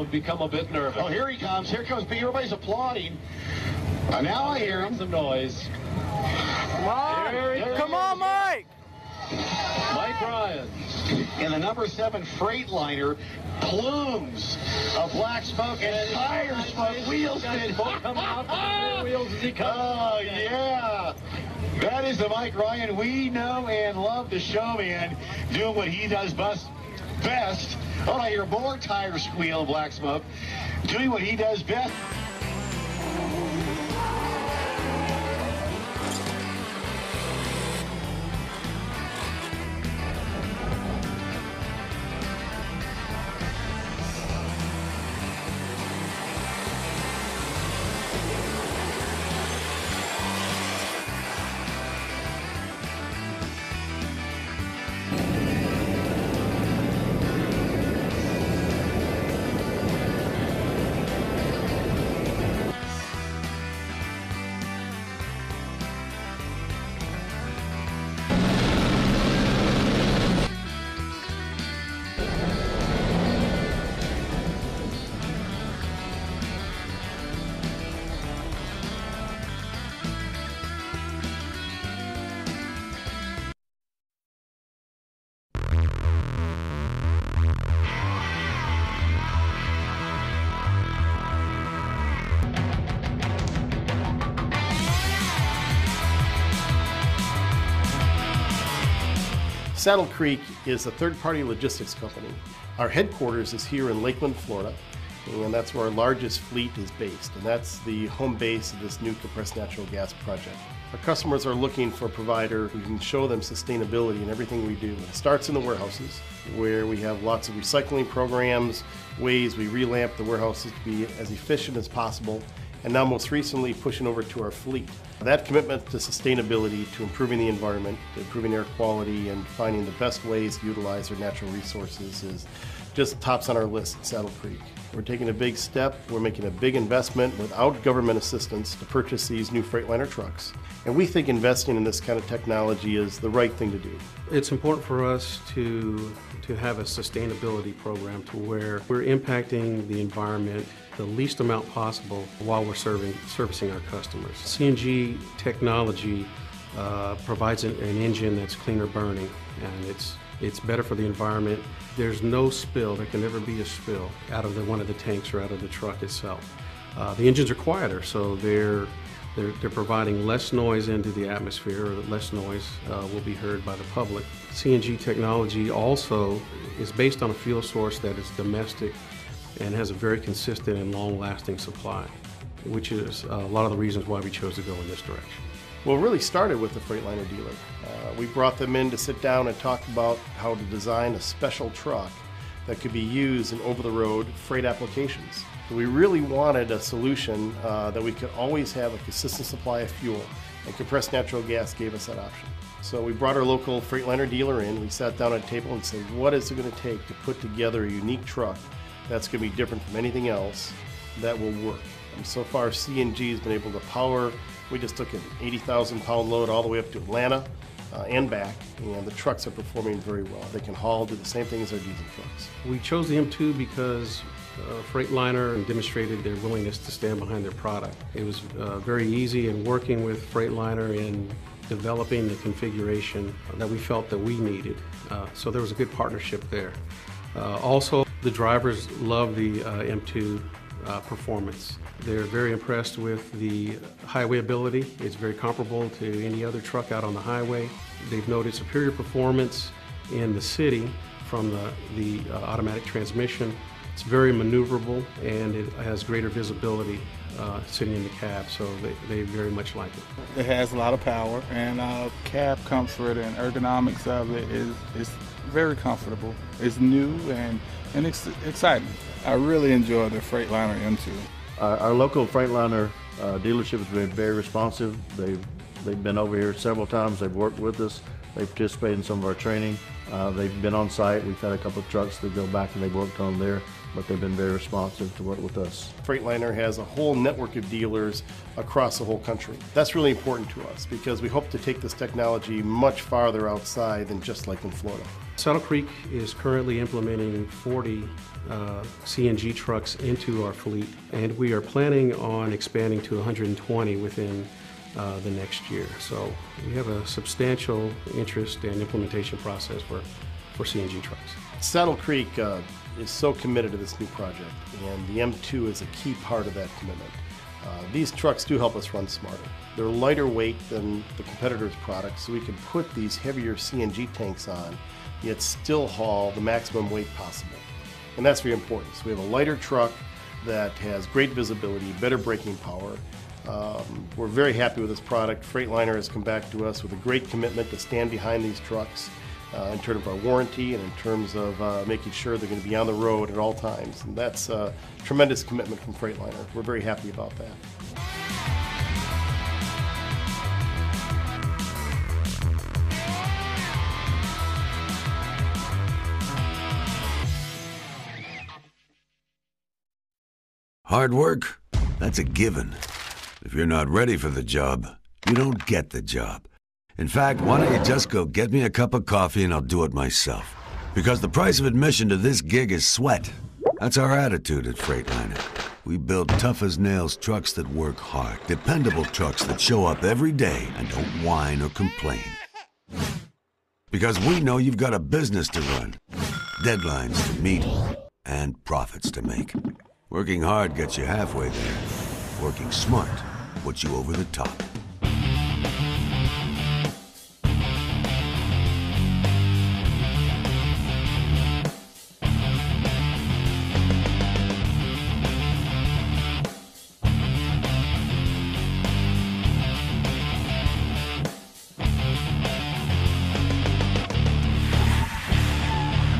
Have become a bit nervous. Oh, here he comes. Here comes B. Everybody's applauding. Now I hear him. Some noise. Come on. Come on, Mike. Mike Ryan. In the number 7 Freightliner, plumes of black smoke and tire smoke. Wheels coming out from the wheels as he comes. Oh, yeah. That is the Mike Ryan we know and love, the showman, doing what he does best. Oh, I hear more tire squeal, black smoke, doing what he does best. Saddle Creek is a third-party logistics company. Our headquarters is here in Lakeland, Florida, and that's where our largest fleet is based, and that's the home base of this new compressed natural gas project. Our customers are looking for a provider who can show them sustainability in everything we do. It starts in the warehouses, where we have lots of recycling programs, ways we revamp the warehouses to be as efficient as possible, and now most recently pushing over to our fleet. That commitment to sustainability, to improving the environment, to improving air quality, and finding the best ways to utilize our natural resources is just tops on our list at Saddle Creek. We're taking a big step. We're making a big investment without government assistance to purchase these new Freightliner trucks. And we think investing in this kind of technology is the right thing to do. It's important for us to have a sustainability program to where we're impacting the environment the least amount possible while we're servicing our customers. CNG technology provides an engine that's cleaner burning, and it's better for the environment. There's no spill. There can never be a spill out of one of the tanks or out of the truck itself. The engines are quieter, so they're providing less noise into the atmosphere, or less noise will be heard by the public. CNG technology also is based on a fuel source that is domestic and has a very consistent and long-lasting supply, which is a lot of the reasons why we chose to go in this direction. Well, it really started with the Freightliner dealer. We brought them in to sit down and talk about how to design a special truck that could be used in over-the-road freight applications. We really wanted a solution that we could always have a consistent supply of fuel, and compressed natural gas gave us that option. So we brought our local Freightliner dealer in, we sat down at a table and said, what is it going to take to put together a unique truck that's going to be different from anything else that will work? And so far CNG has been able to power, we just took an 80,000 pound load all the way up to Atlanta. and back, and the trucks are performing very well. They can haul, do the same thing as our diesel trucks. We chose the M2 because Freightliner demonstrated their willingness to stand behind their product. It was very easy in working with Freightliner in developing the configuration that we felt that we needed. So there was a good partnership there. Also, the drivers love the M2 performance. They're very impressed with the highway ability. It's very comparable to any other truck out on the highway. They've noted superior performance in the city from the automatic transmission. It's very maneuverable, and it has greater visibility sitting in the cab, so they very much like it. It has a lot of power, and cab comfort and ergonomics of it is very comfortable. It's new and it's exciting. I really enjoy the Freightliner M2. Our local Freightliner dealership has been very responsive. They've been over here several times. They've worked with us. They've participated in some of our training. They've been on site. We've had a couple of trucks that go back and they've worked on there, but they've been very responsive to work with us. Freightliner has a whole network of dealers across the whole country. That's really important to us because we hope to take this technology much farther outside than just Lakeland, Florida. Saddle Creek is currently implementing 40 CNG trucks into our fleet, and we are planning on expanding to 120 within the next year. So we have a substantial interest and implementation process for CNG trucks. Saddle Creek is so committed to this new project, and the M2 is a key part of that commitment. These trucks do help us run smarter. They're lighter weight than the competitors' products, so we can put these heavier CNG tanks on, yet still haul the maximum weight possible. And that's very important. So we have a lighter truck that has great visibility, better braking power. We're very happy with this product. Freightliner has come back to us with a great commitment to stand behind these trucks in terms of our warranty and in terms of making sure they're going to be on the road at all times. And that's a tremendous commitment from Freightliner. We're very happy about that. Hard work, that's a given. If you're not ready for the job, you don't get the job. In fact, why don't you just go get me a cup of coffee and I'll do it myself. Because the price of admission to this gig is sweat. That's our attitude at Freightliner. We build tough-as-nails trucks that work hard, dependable trucks that show up every day and don't whine or complain. Because we know you've got a business to run, deadlines to meet, and profits to make. Working hard gets you halfway there. Working smart puts you over the top.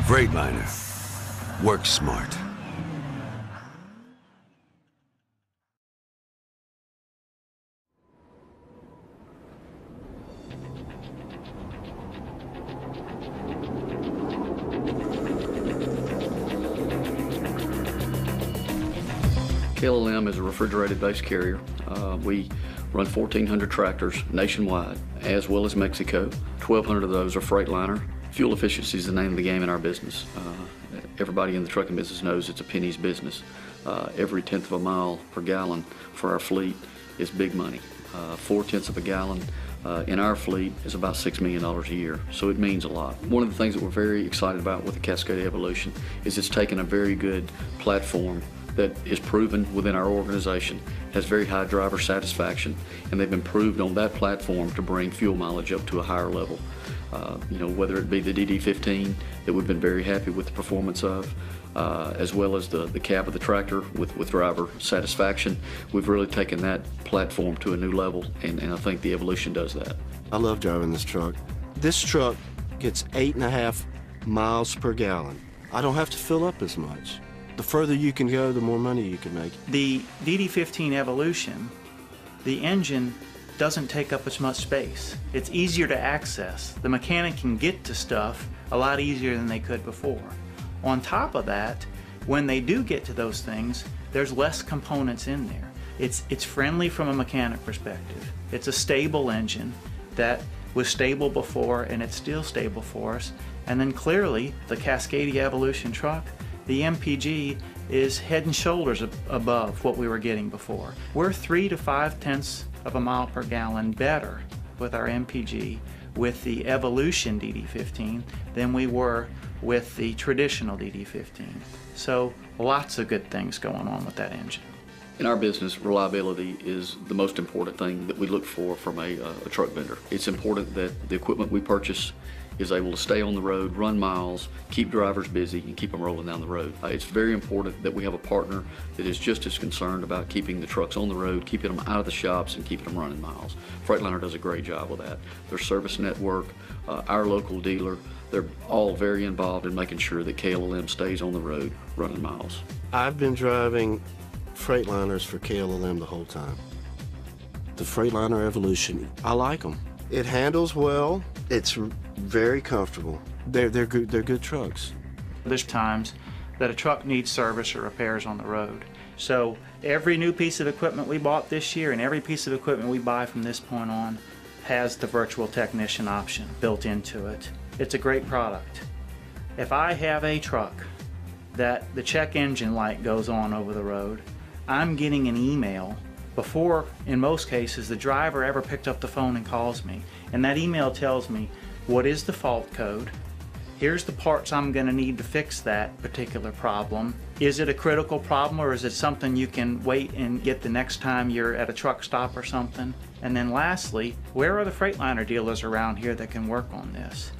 Freightliner. Work smart. KLM is a refrigerated base carrier. We run 1,400 tractors nationwide, as well as Mexico. 1,200 of those are Freightliner. Fuel efficiency is the name of the game in our business. Everybody in the trucking business knows it's a penny's business. Every 1/10 of a mile per gallon for our fleet is big money. 4/10 of a gallon in our fleet is about $6 million a year, so it means a lot. One of the things that we're very excited about with the Cascadia Evolution is it's taken a very good platform that is proven within our organization, has very high driver satisfaction, and they've improved on that platform to bring fuel mileage up to a higher level. Whether it be the DD15 that we've been very happy with the performance of, as well as the cab of the tractor with driver satisfaction, we've really taken that platform to a new level, and I think the Evolution does that. I love driving this truck. This truck gets 8.5 miles per gallon. I don't have to fill up as much. The further you can go, the more money you can make. The DD15 Evolution, the engine doesn't take up as much space. It's easier to access. The mechanic can get to stuff a lot easier than they could before. On top of that, when they do get to those things, there's less components in there. It's friendly from a mechanic perspective. It's a stable engine that was stable before, and it's still stable for us. And then clearly, the Cascadia Evolution truck, the MPG, is head and shoulders above what we were getting before. We're 3 to 5 tenths of a mile per gallon better with our MPG with the Evolution DD15 than we were with the traditional DD15. So lots of good things going on with that engine. In our business, reliability is the most important thing that we look for from a truck vendor. It's important that the equipment we purchase is able to stay on the road, run miles, keep drivers busy, and keep them rolling down the road. It's very important that we have a partner that is just as concerned about keeping the trucks on the road, keeping them out of the shops, and keeping them running miles. Freightliner does a great job with that. Their service network, our local dealer, they're all very involved in making sure that KLLM stays on the road, running miles. I've been driving Freightliners for KLLM the whole time. The Freightliner Evolution, I like them. It handles well. It's very comfortable. They're good trucks. There's times that a truck needs service or repairs on the road. So every new piece of equipment we bought this year and every piece of equipment we buy from this point on has the virtual technician option built into it. It's a great product. If I have a truck that the check engine light goes on over the road, I'm getting an email before, in most cases, the driver ever picked up the phone and calls me. And that email tells me what is the fault code, here's the parts I'm going to need to fix that particular problem. Is it a critical problem, or is it something you can wait and get the next time you're at a truck stop or something? And then lastly, where are the Freightliner dealers around here that can work on this?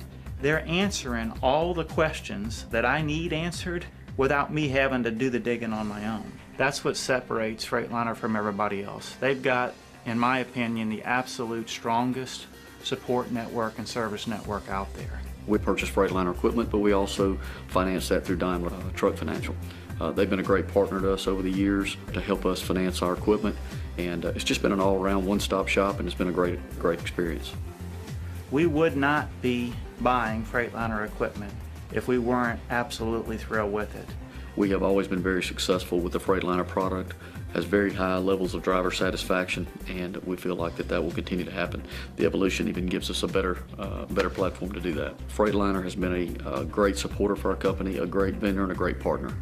They're answering all the questions that I need answered without me having to do the digging on my own. That's what separates Freightliner from everybody else. They've got, in my opinion, the absolute strongest support network and service network out there. We purchase Freightliner equipment, but we also finance that through Daimler Truck Financial. They've been a great partner to us over the years to help us finance our equipment, and it's just been an all-around one-stop shop, and it's been a great experience. We would not be buying Freightliner equipment if we weren't absolutely thrilled with it. We have always been very successful with the Freightliner product, has very high levels of driver satisfaction, and we feel like that will continue to happen. The Evolution even gives us a better platform to do that. Freightliner has been a great supporter for our company, a great vendor, and a great partner.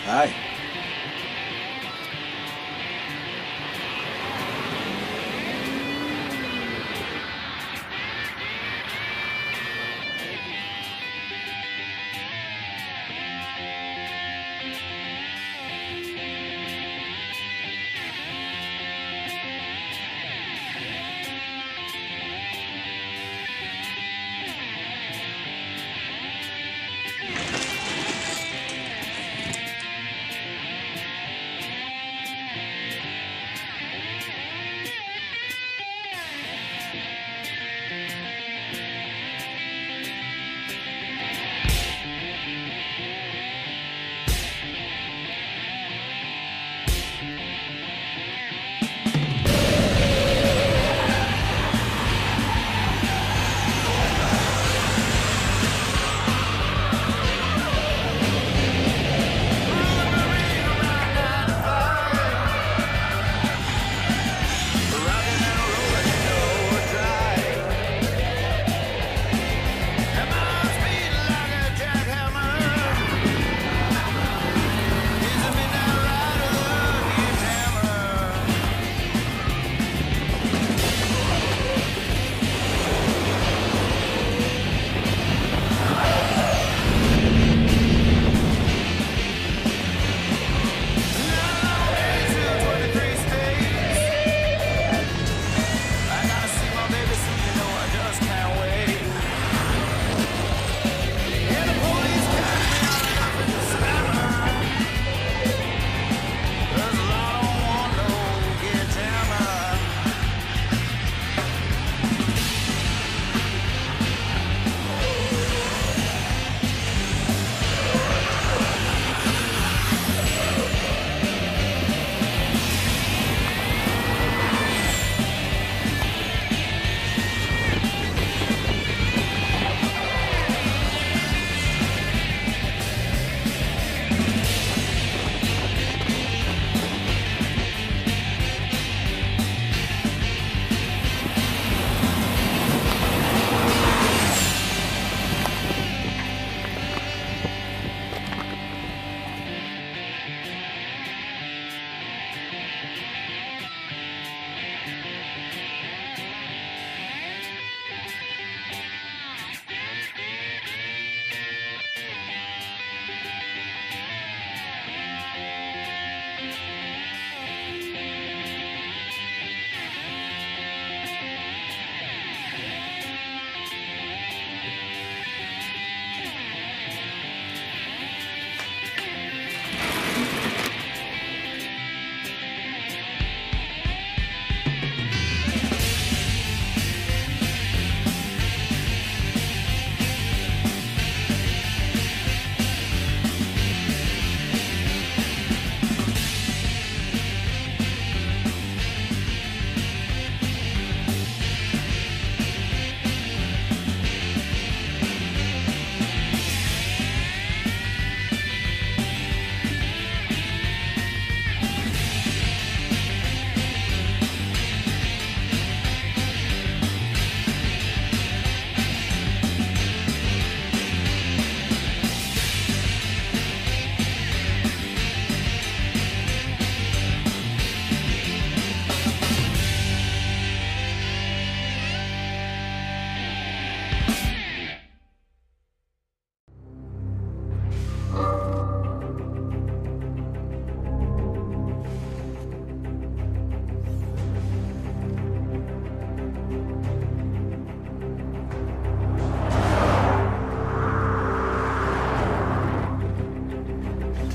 Hi.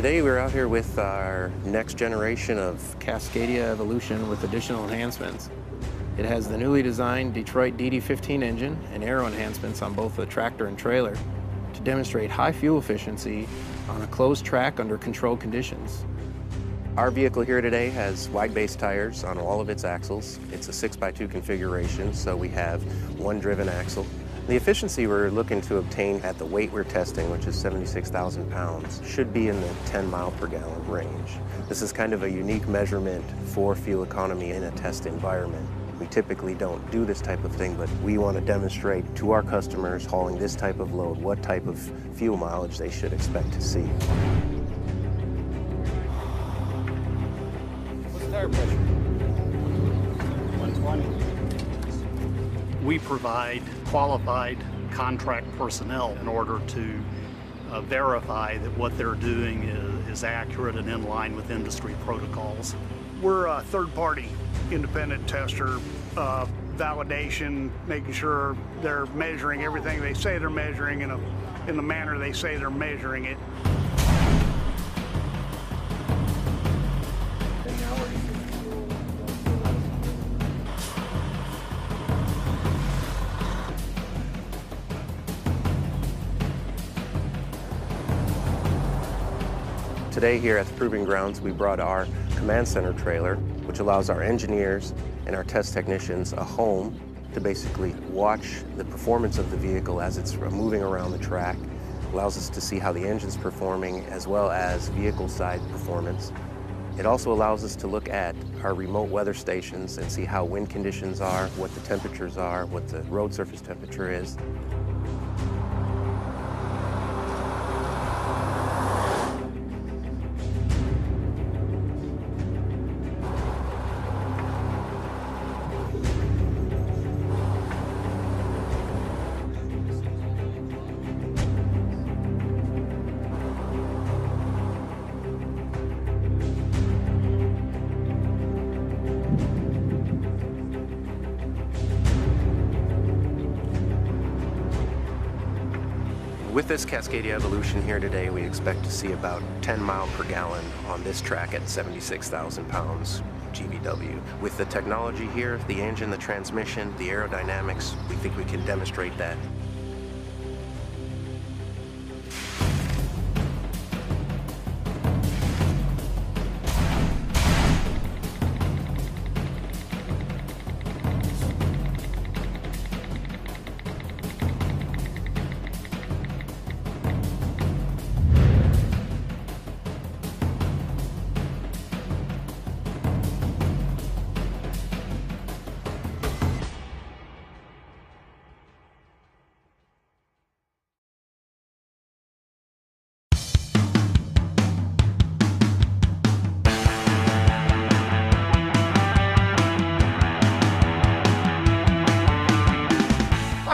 Today we're out here with our next generation of Cascadia Evolution with additional enhancements. It has the newly designed Detroit DD15 engine and aero enhancements on both the tractor and trailer to demonstrate high fuel efficiency on a closed track under controlled conditions. Our vehicle here today has wide base tires on all of its axles. It's a 6x2 configuration, so we have one driven axle. The efficiency we're looking to obtain at the weight we're testing, which is 76,000 pounds, should be in the 10 mile per gallon range. This is kind of a unique measurement for fuel economy in a test environment. We typically don't do this type of thing, but we want to demonstrate to our customers hauling this type of load what type of fuel mileage they should expect to see. What's the tire pressure? 120. We provide qualified contract personnel in order to verify that what they're doing is accurate and in line with industry protocols. We're a third-party independent tester, validation, making sure they're measuring everything they say they're measuring in the manner they say they're measuring it. Today here at the Proving Grounds, we brought our command center trailer, which allows our engineers and our test technicians a home to basically watch the performance of the vehicle as it's moving around the track. Allows us to see how the engine's performing as well as vehicle side performance. It also allows us to look at our remote weather stations and see how wind conditions are, what the temperatures are, what the road surface temperature is. With this Cascadia Evolution here today, we expect to see about 10 mile per gallon on this track at 76,000 pounds GVW. With the technology here, the engine, the transmission, the aerodynamics, we think we can demonstrate that.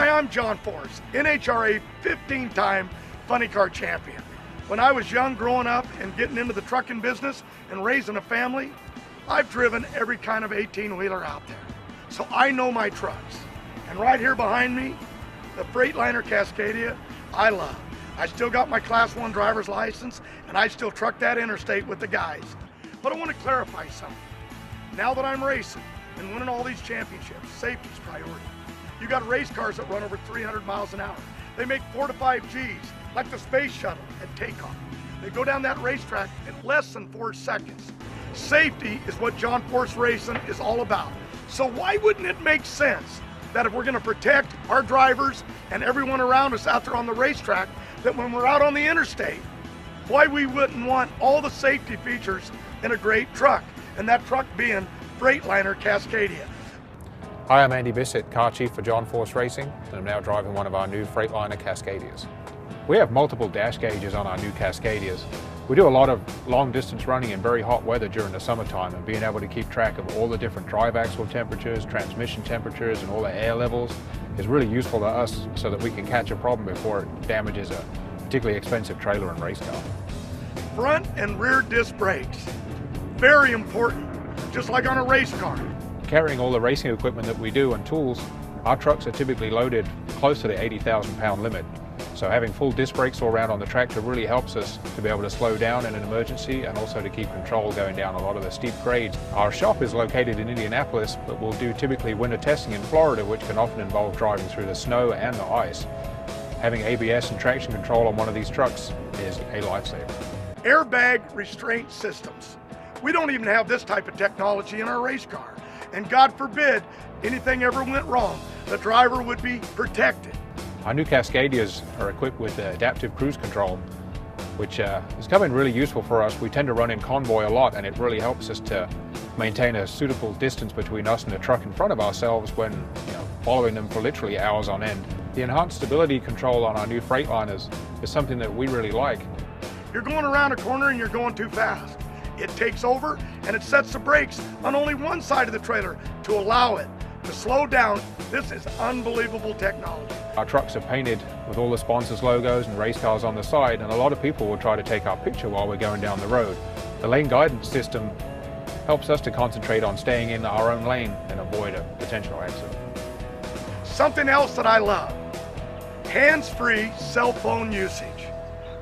I'm John Force, NHRA 15-time funny car champion. When I was young, growing up and getting into the trucking business and raising a family, I've driven every kind of 18-wheeler out there. So I know my trucks. And right here behind me, the Freightliner Cascadia, I love. I still got my Class 1 driver's license, and I still truck that interstate with the guys. But I want to clarify something. Now that I'm racing and winning all these championships, safety's priority. You got race cars that run over 300 miles an hour. They make 4 to 5 Gs, like the space shuttle at takeoff. They go down that racetrack in less than 4 seconds. Safety is what John Force Racing is all about. So why wouldn't it make sense that if we're gonna protect our drivers and everyone around us out there on the racetrack, that when we're out on the interstate, why we wouldn't want all the safety features in a great truck, and that truck being Freightliner Cascadia. Hi, I'm Andy Bissett, car chief for John Force Racing, and I'm now driving one of our new Freightliner Cascadias. We have multiple dash gauges on our new Cascadias. We do a lot of long distance running in very hot weather during the summertime, and being able to keep track of all the different drive axle temperatures, transmission temperatures, and all the air levels is really useful to us so that we can catch a problem before it damages a particularly expensive trailer and race car. Front and rear disc brakes, very important, just like on a race car. Carrying all the racing equipment that we do and tools, our trucks are typically loaded close to the 80,000 pound limit. So having full disc brakes all around on the tractor really helps us to be able to slow down in an emergency and also to keep control going down a lot of the steep grades. Our shop is located in Indianapolis, but we'll do typically winter testing in Florida, which can often involve driving through the snow and the ice. Having ABS and traction control on one of these trucks is a lifesaver. Airbag restraint systems. We don't even have this type of technology in our race car. And God forbid anything ever went wrong, the driver would be protected. Our new Cascadias are equipped with adaptive cruise control, which is coming really useful for us. We tend to run in convoy a lot, and it really helps us to maintain a suitable distance between us and the truck in front of ourselves when following them for literally hours on end. The enhanced stability control on our new Freightliners is something that we really like. You're going around a corner and you're going too fast. It takes over and it sets the brakes on only one side of the trailer to allow it to slow down. This is unbelievable technology. Our trucks are painted with all the sponsors' logos and race cars on the side, and a lot of people will try to take our picture while we're going down the road. The lane guidance system helps us to concentrate on staying in our own lane and avoid a potential accident. Something else that I love, hands-free cell phone usage,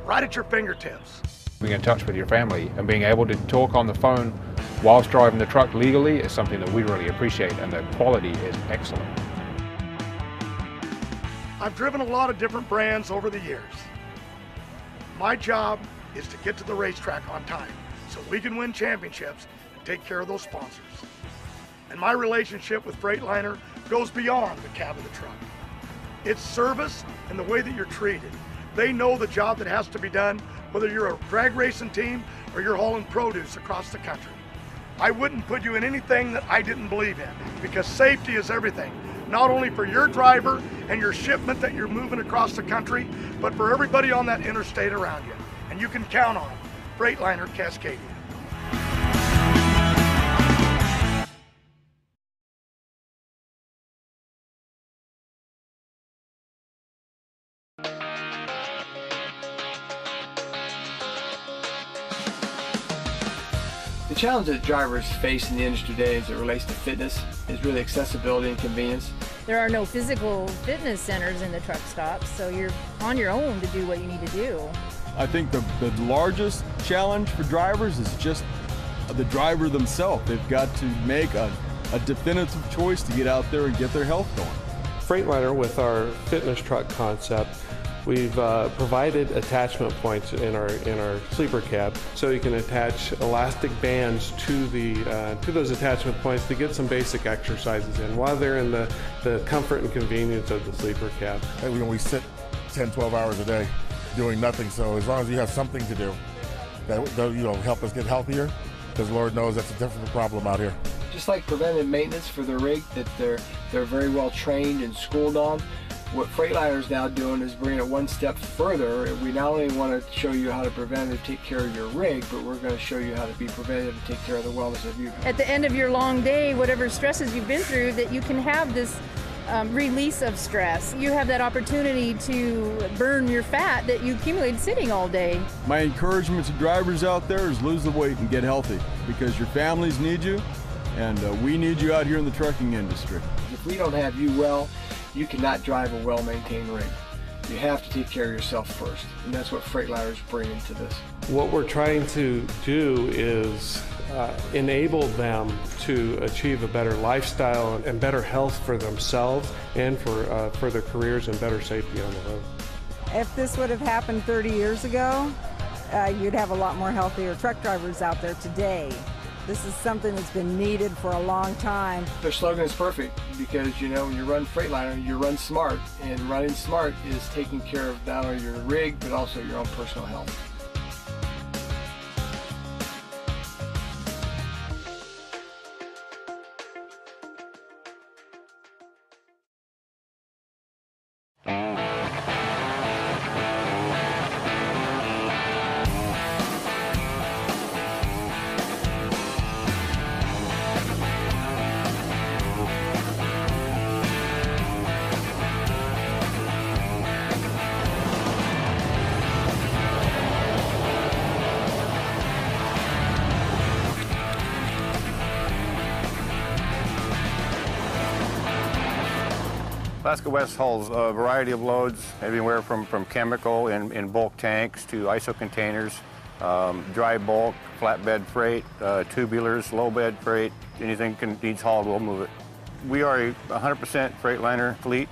right at your fingertips. Being in touch with your family and being able to talk on the phone whilst driving the truck legally is something that we really appreciate, and the quality is excellent. I've driven a lot of different brands over the years. My job is to get to the racetrack on time so we can win championships and take care of those sponsors. And my relationship with Freightliner goes beyond the cab of the truck. It's service and the way that you're treated. They know the job that has to be done, whether you're a drag racing team or you're hauling produce across the country. I wouldn't put you in anything that I didn't believe in, because safety is everything, not only for your driver and your shipment that you're moving across the country, but for everybody on that interstate around you. And you can count on Freightliner Cascadia. The challenge that drivers face in the industry today as it relates to fitness is really accessibility and convenience. There are no physical fitness centers in the truck stops, so you're on your own to do what you need to do. I think the largest challenge for drivers is just the driver themselves. They've got to make a definitive choice to get out there and get their health going. Freightliner, with our fitness truck concept, we've provided attachment points in our sleeper cab, so you can attach elastic bands to those attachment points to get some basic exercises in while they're in the comfort and convenience of the sleeper cab. We sit 10, 12 hours a day doing nothing, so as long as you have something to do that help us get healthier, because Lord knows that's a difficult problem out here. Just like preventive maintenance for the rig that they're very well trained and schooled on, what Freightliner is now doing is bringing it one step further. We not only want to show you how to preventative take care of your rig, but we're going to show you how to be preventative and take care of the wellness of you. At the end of your long day, whatever stresses you've been through, that you can have this release of stress. You have that opportunity to burn your fat that you accumulated sitting all day. My encouragement to drivers out there is lose the weight and get healthy, because your families need you, and we need you out here in the trucking industry. If we don't have you well, you cannot drive a well-maintained rig. You have to take care of yourself first, and that's what Freightliner is bringing to this. What we're trying to do is enable them to achieve a better lifestyle and better health for themselves and for their careers, and better safety on the road. If this would have happened 30 years ago, you'd have a lot more healthier truck drivers out there today. This is something that's been needed for a long time. Their slogan is perfect, because when you run Freightliner, you run smart, and running smart is taking care of not only your rig but also your own personal health. Alaska West hauls a variety of loads, everywhere from chemical in bulk tanks to ISO containers, dry bulk, flatbed freight, tubulars, low bed freight. Anything needs hauled, we'll move it. We are a 100% Freightliner fleet.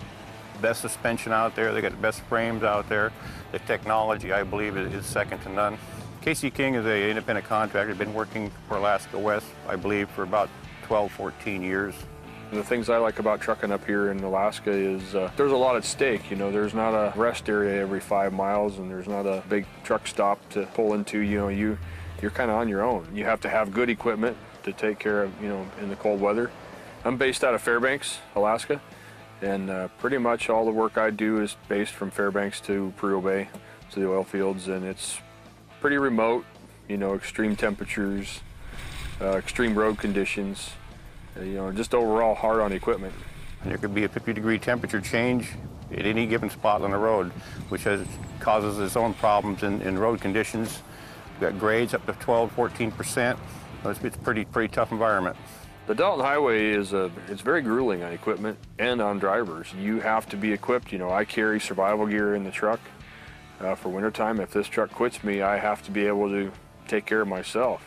Best suspension out there. They got the best frames out there. The technology, I believe, is second to none. Casey King is an independent contractor. Been working for Alaska West, I believe, for about 12, 14 years. The things I like about trucking up here in Alaska is there's a lot at stake. You know, there's not a rest area every 5 miles, and there's not a big truck stop to pull into. You know, you're kind of on your own. You have to have good equipment to take care of, you know, in the cold weather. I'm based out of Fairbanks, Alaska, and pretty much all the work I do is based from Fairbanks to Prudhoe Bay to the oil fields, and it's pretty remote. You know, extreme temperatures, extreme road conditions. You know, just overall hard on equipment. And there could be a 50-degree temperature change at any given spot on the road, which causes its own problems in road conditions. We've got grades up to 12, 14%. It's a pretty tough environment. The Dalton Highway it's very grueling on equipment and on drivers. You have to be equipped. You know, I carry survival gear in the truck for wintertime. If this truck quits me, I have to be able to take care of myself,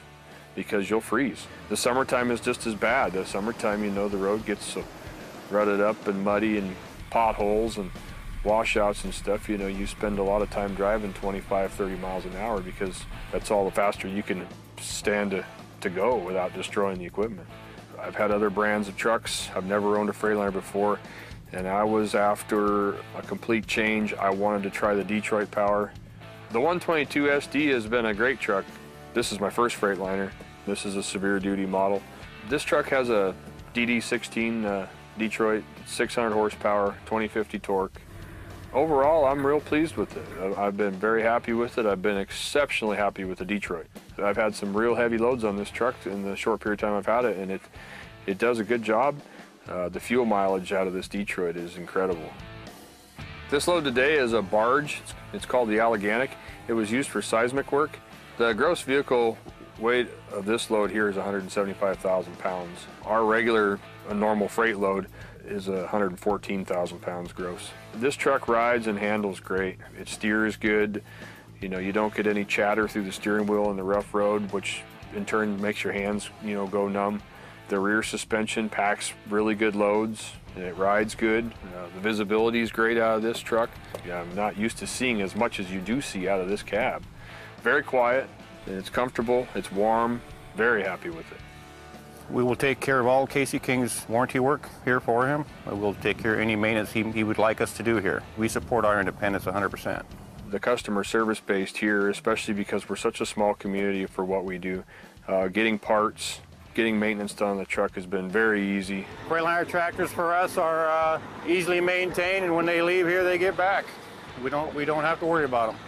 because you'll freeze. The summertime is just as bad. The summertime, you know, the road gets so rutted up and muddy and potholes and washouts and stuff. You know, you spend a lot of time driving 25, 30 miles an hour, because that's all the faster you can stand to go without destroying the equipment. I've had other brands of trucks. I've never owned a Freightliner before, and I was after a complete change. I wanted to try the Detroit Power. The 122 SD has been a great truck. This is my first Freightliner. This is a severe duty model. This truck has a DD16 Detroit, 600 horsepower, 2050 torque. Overall, I'm real pleased with it. I've been very happy with it. I've been exceptionally happy with the Detroit. I've had some real heavy loads on this truck in the short period of time I've had it, and it does a good job. The fuel mileage out of this Detroit is incredible. This load today is a barge. It's called the Alleganic. It was used for seismic work. The gross vehicle weight of this load here is 175,000 pounds. Our regular, normal freight load is 114,000 pounds gross. This truck rides and handles great. It steers good. You know, you don't get any chatter through the steering wheel in the rough road, which in turn makes your hands, you know, go numb. The rear suspension packs really good loads, and it rides good. The visibility is great out of this truck. I'm not used to seeing as much as you do see out of this cab. Very quiet, and it's comfortable, it's warm, very happy with it. We will take care of all Casey King's warranty work here for him. We'll take care of any maintenance he would like us to do here. We support our independence 100%. The customer service based here, especially because we're such a small community for what we do, getting parts, getting maintenance done on the truck has been very easy. Freightliner tractors for us are easily maintained, and when they leave here, they get back. We don't have to worry about them.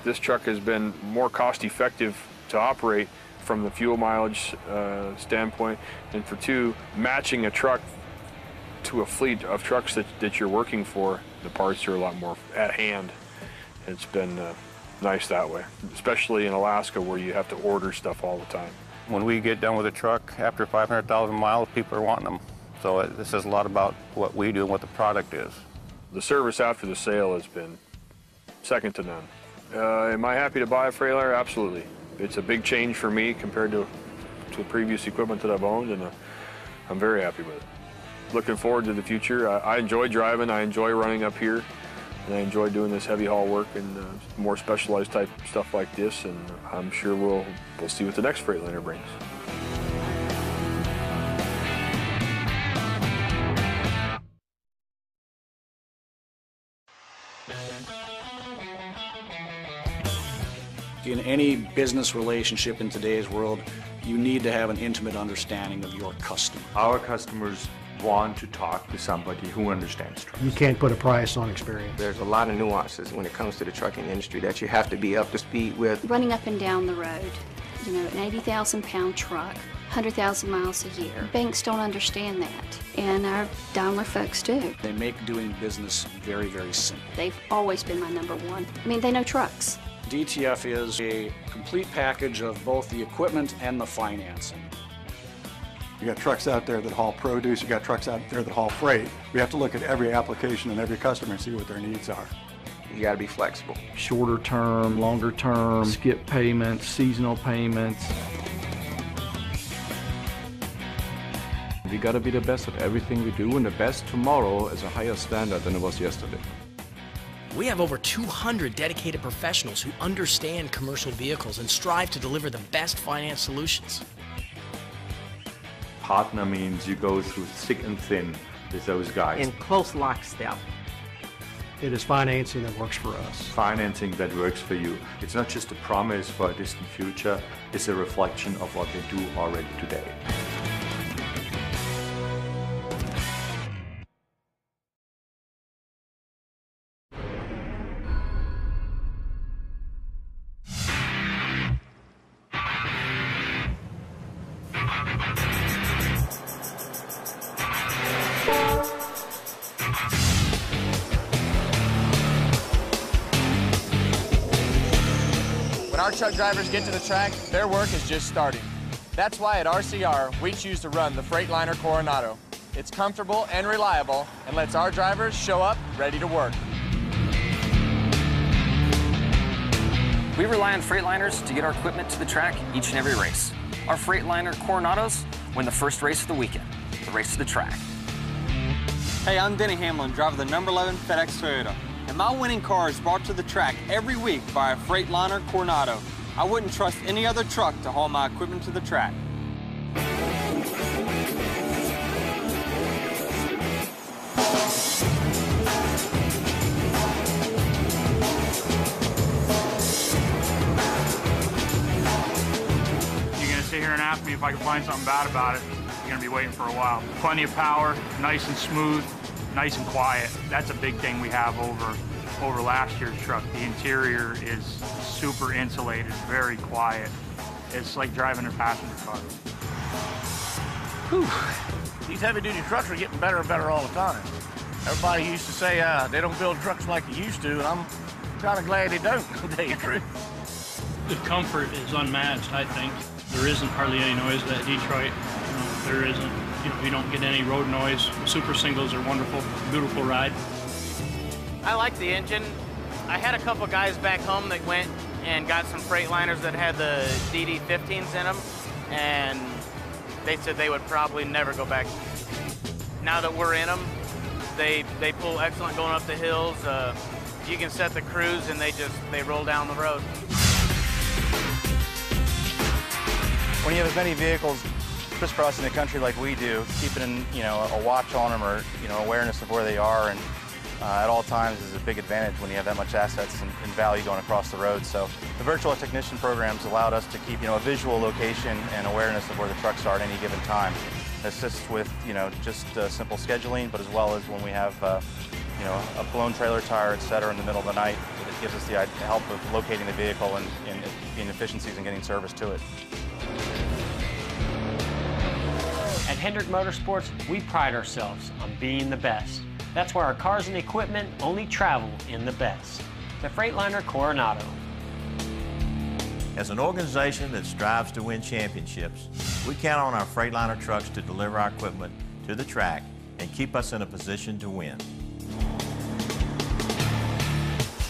This truck has been more cost effective to operate from the fuel mileage standpoint, and for two, matching a truck to a fleet of trucks that you're working for, the parts are a lot more at hand. It's been nice that way, especially in Alaska where you have to order stuff all the time. When we get done with a truck after 500,000 miles, people are wanting them. So this says a lot about what we do and what the product is. The service after the sale has been second to none. Am I happy to buy a Freightliner? Absolutely. It's a big change for me compared to the previous equipment that I've owned, and I'm very happy with it. Looking forward to the future. I enjoy driving, I enjoy running up here, and I enjoy doing this heavy haul work and more specialized type stuff like this, and I'm sure we'll see what the next Freightliner brings. In any business relationship in today's world, you need to have an intimate understanding of your customer. Our customers want to talk to somebody who understands trucks. You can't put a price on experience. There's a lot of nuances when it comes to the trucking industry that you have to be up to speed with. Running up and down the road, you know, an 80,000-pound truck, 100,000 miles a year. Banks don't understand that, and our Daimler folks do. They make doing business very, very simple. They've always been my number one. I mean, they know trucks. DTF is a complete package of both the equipment and the financing. You got trucks out there that haul produce, you got trucks out there that haul freight. We have to look at every application and every customer and see what their needs are. You got to be flexible. Shorter term, longer term, skip payments, seasonal payments. We got to be the best at everything we do, and the best tomorrow is a higher standard than it was yesterday. We have over 200 dedicated professionals who understand commercial vehicles and strive to deliver the best finance solutions. Partner means you go through thick and thin with those guys. In close lockstep. It is financing that works for us. Financing that works for you. It's not just a promise for a distant future, it's a reflection of what they do already today. When our truck drivers get to the track, their work is just starting. That's why at RCR, we choose to run the Freightliner Coronado. It's comfortable and reliable and lets our drivers show up ready to work. We rely on Freightliners to get our equipment to the track each and every race. Our Freightliner Coronados win the first race of the weekend, the race to the track. Hey, I'm Denny Hamlin, driver of the number 11 FedEx Toyota. And my winning car is brought to the track every week by a Freightliner Coronado. I wouldn't trust any other truck to haul my equipment to the track. You're gonna sit here and ask me if I can find something bad about it. You're gonna be waiting for a while. Plenty of power, nice and smooth. Nice and quiet. That's a big thing we have over last year's truck. The interior is super insulated, very quiet. It's like driving a passenger car. Whew. These heavy-duty trucks are getting better and better all the time. Everybody used to say they don't build trucks like they used to, and I'm kind of glad they don't, to tell you the truth. The comfort is unmatched, I think. There isn't hardly any noise at Detroit. There isn't. You don't get any road noise. Super singles are wonderful, beautiful ride. I like the engine. I had a couple guys back home that went and got some Freightliners that had the DD15s in them, and they said they would probably never go back. Now that we're in them, they pull excellent going up the hills. You can set the cruise and they roll down the road. When you have as many vehicles crisscrossing the country like we do, keeping a watch on them or awareness of where they are and at all times is a big advantage when you have that much assets and value going across the road. So the virtual technician programs allowed us to keep a visual location and awareness of where the trucks are at any given time. It assists with just simple scheduling, but as well as when we have a blown trailer tire, etc., in the middle of the night, it gives us the help of locating the vehicle and gain efficiencies and getting service to it. At Hendrick Motorsports, we pride ourselves on being the best. That's why our cars and equipment only travel in the best. The Freightliner Coronado. As an organization that strives to win championships, we count on our Freightliner trucks to deliver our equipment to the track and keep us in a position to win.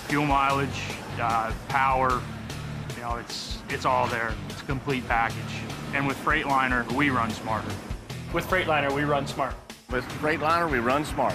Fuel mileage, power, it's all there. It's a complete package. And with Freightliner, we run smarter. With Freightliner, we run smart. With Freightliner, we run smart.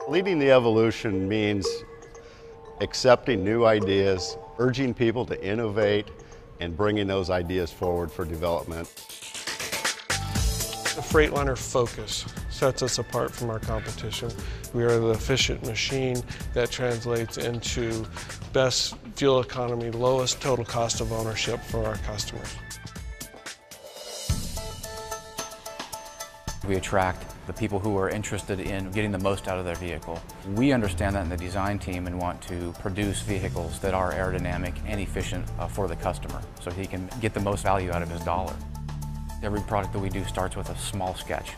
Leading the evolution means accepting new ideas, urging people to innovate, and bringing those ideas forward for development. The Freightliner focus sets us apart from our competition. We are the efficient machine that translates into best fuel economy, lowest total cost of ownership for our customers. We attract the people who are interested in getting the most out of their vehicle. We understand that in the design team and want to produce vehicles that are aerodynamic and efficient for the customer so he can get the most value out of his dollar. Every product that we do starts with a small sketch.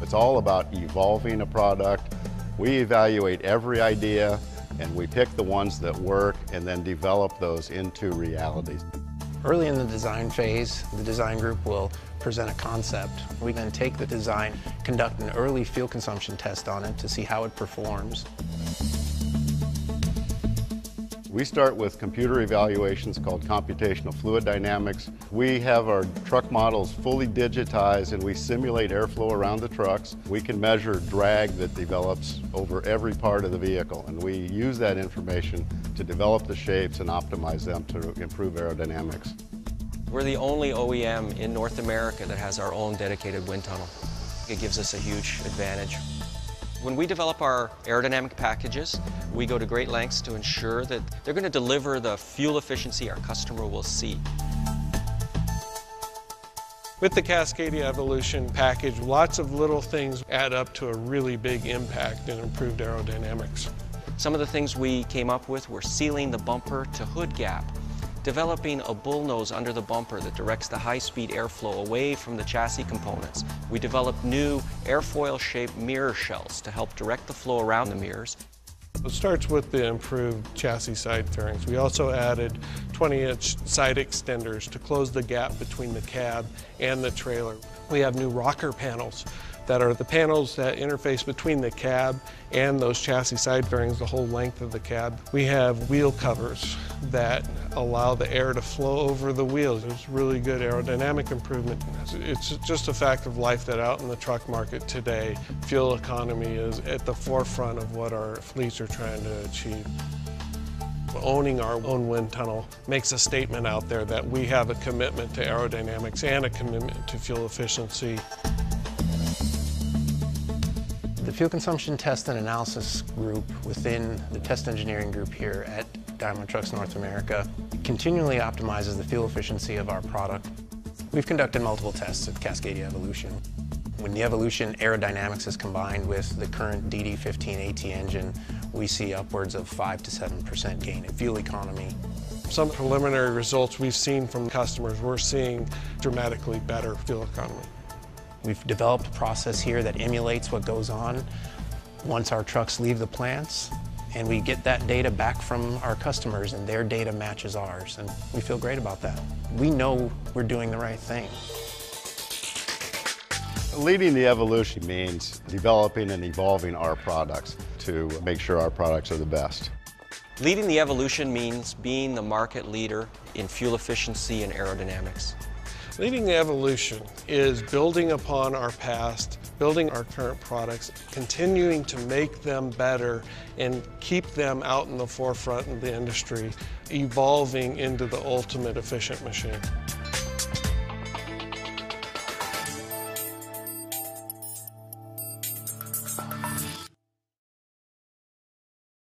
It's all about evolving a product. We evaluate every idea and we pick the ones that work and then develop those into realities. Early in the design phase, the design group will present a concept. We then take the design, conduct an early fuel consumption test on it to see how it performs. We start with computer evaluations called computational fluid dynamics. We have our truck models fully digitized and we simulate airflow around the trucks. We can measure drag that develops over every part of the vehicle, and we use that information to develop the shapes and optimize them to improve aerodynamics. We're the only OEM in North America that has our own dedicated wind tunnel. It gives us a huge advantage. When we develop our aerodynamic packages, we go to great lengths to ensure that they're going to deliver the fuel efficiency our customer will see. With the Cascadia Evolution package, lots of little things add up to a really big impact in improved aerodynamics. Some of the things we came up with were sealing the bumper to hood gap, developing a bullnose under the bumper that directs the high-speed airflow away from the chassis components. We developed new airfoil-shaped mirror shells to help direct the flow around the mirrors. It starts with the improved chassis side fairings. We also added 20-inch side extenders to close the gap between the cab and the trailer. We have new rocker panels that are the panels that interface between the cab and those chassis side fairings the whole length of the cab. We have wheel covers that allow the air to flow over the wheels. It's really good aerodynamic improvement. It's just a fact of life that out in the truck market today, fuel economy is at the forefront of what our fleets are trying to achieve. Owning our own wind tunnel makes a statement out there that we have a commitment to aerodynamics and a commitment to fuel efficiency. The fuel consumption test and analysis group within the test engineering group here at Daimler Trucks North America continually optimizes the fuel efficiency of our product. We've conducted multiple tests at Cascadia Evolution. When the Evolution aerodynamics is combined with the current DD15 AT engine, we see upwards of 5 to 7% gain in fuel economy. Some preliminary results we've seen from customers, we're seeing dramatically better fuel economy. We've developed a process here that emulates what goes on once our trucks leave the plants, and we get that data back from our customers and their data matches ours, and we feel great about that. We know we're doing the right thing. Leading the evolution means developing and evolving our products to make sure our products are the best. Leading the evolution means being the market leader in fuel efficiency and aerodynamics. Leading the evolution is building upon our past, building our current products, continuing to make them better and keep them out in the forefront of the industry, evolving into the ultimate efficient machine.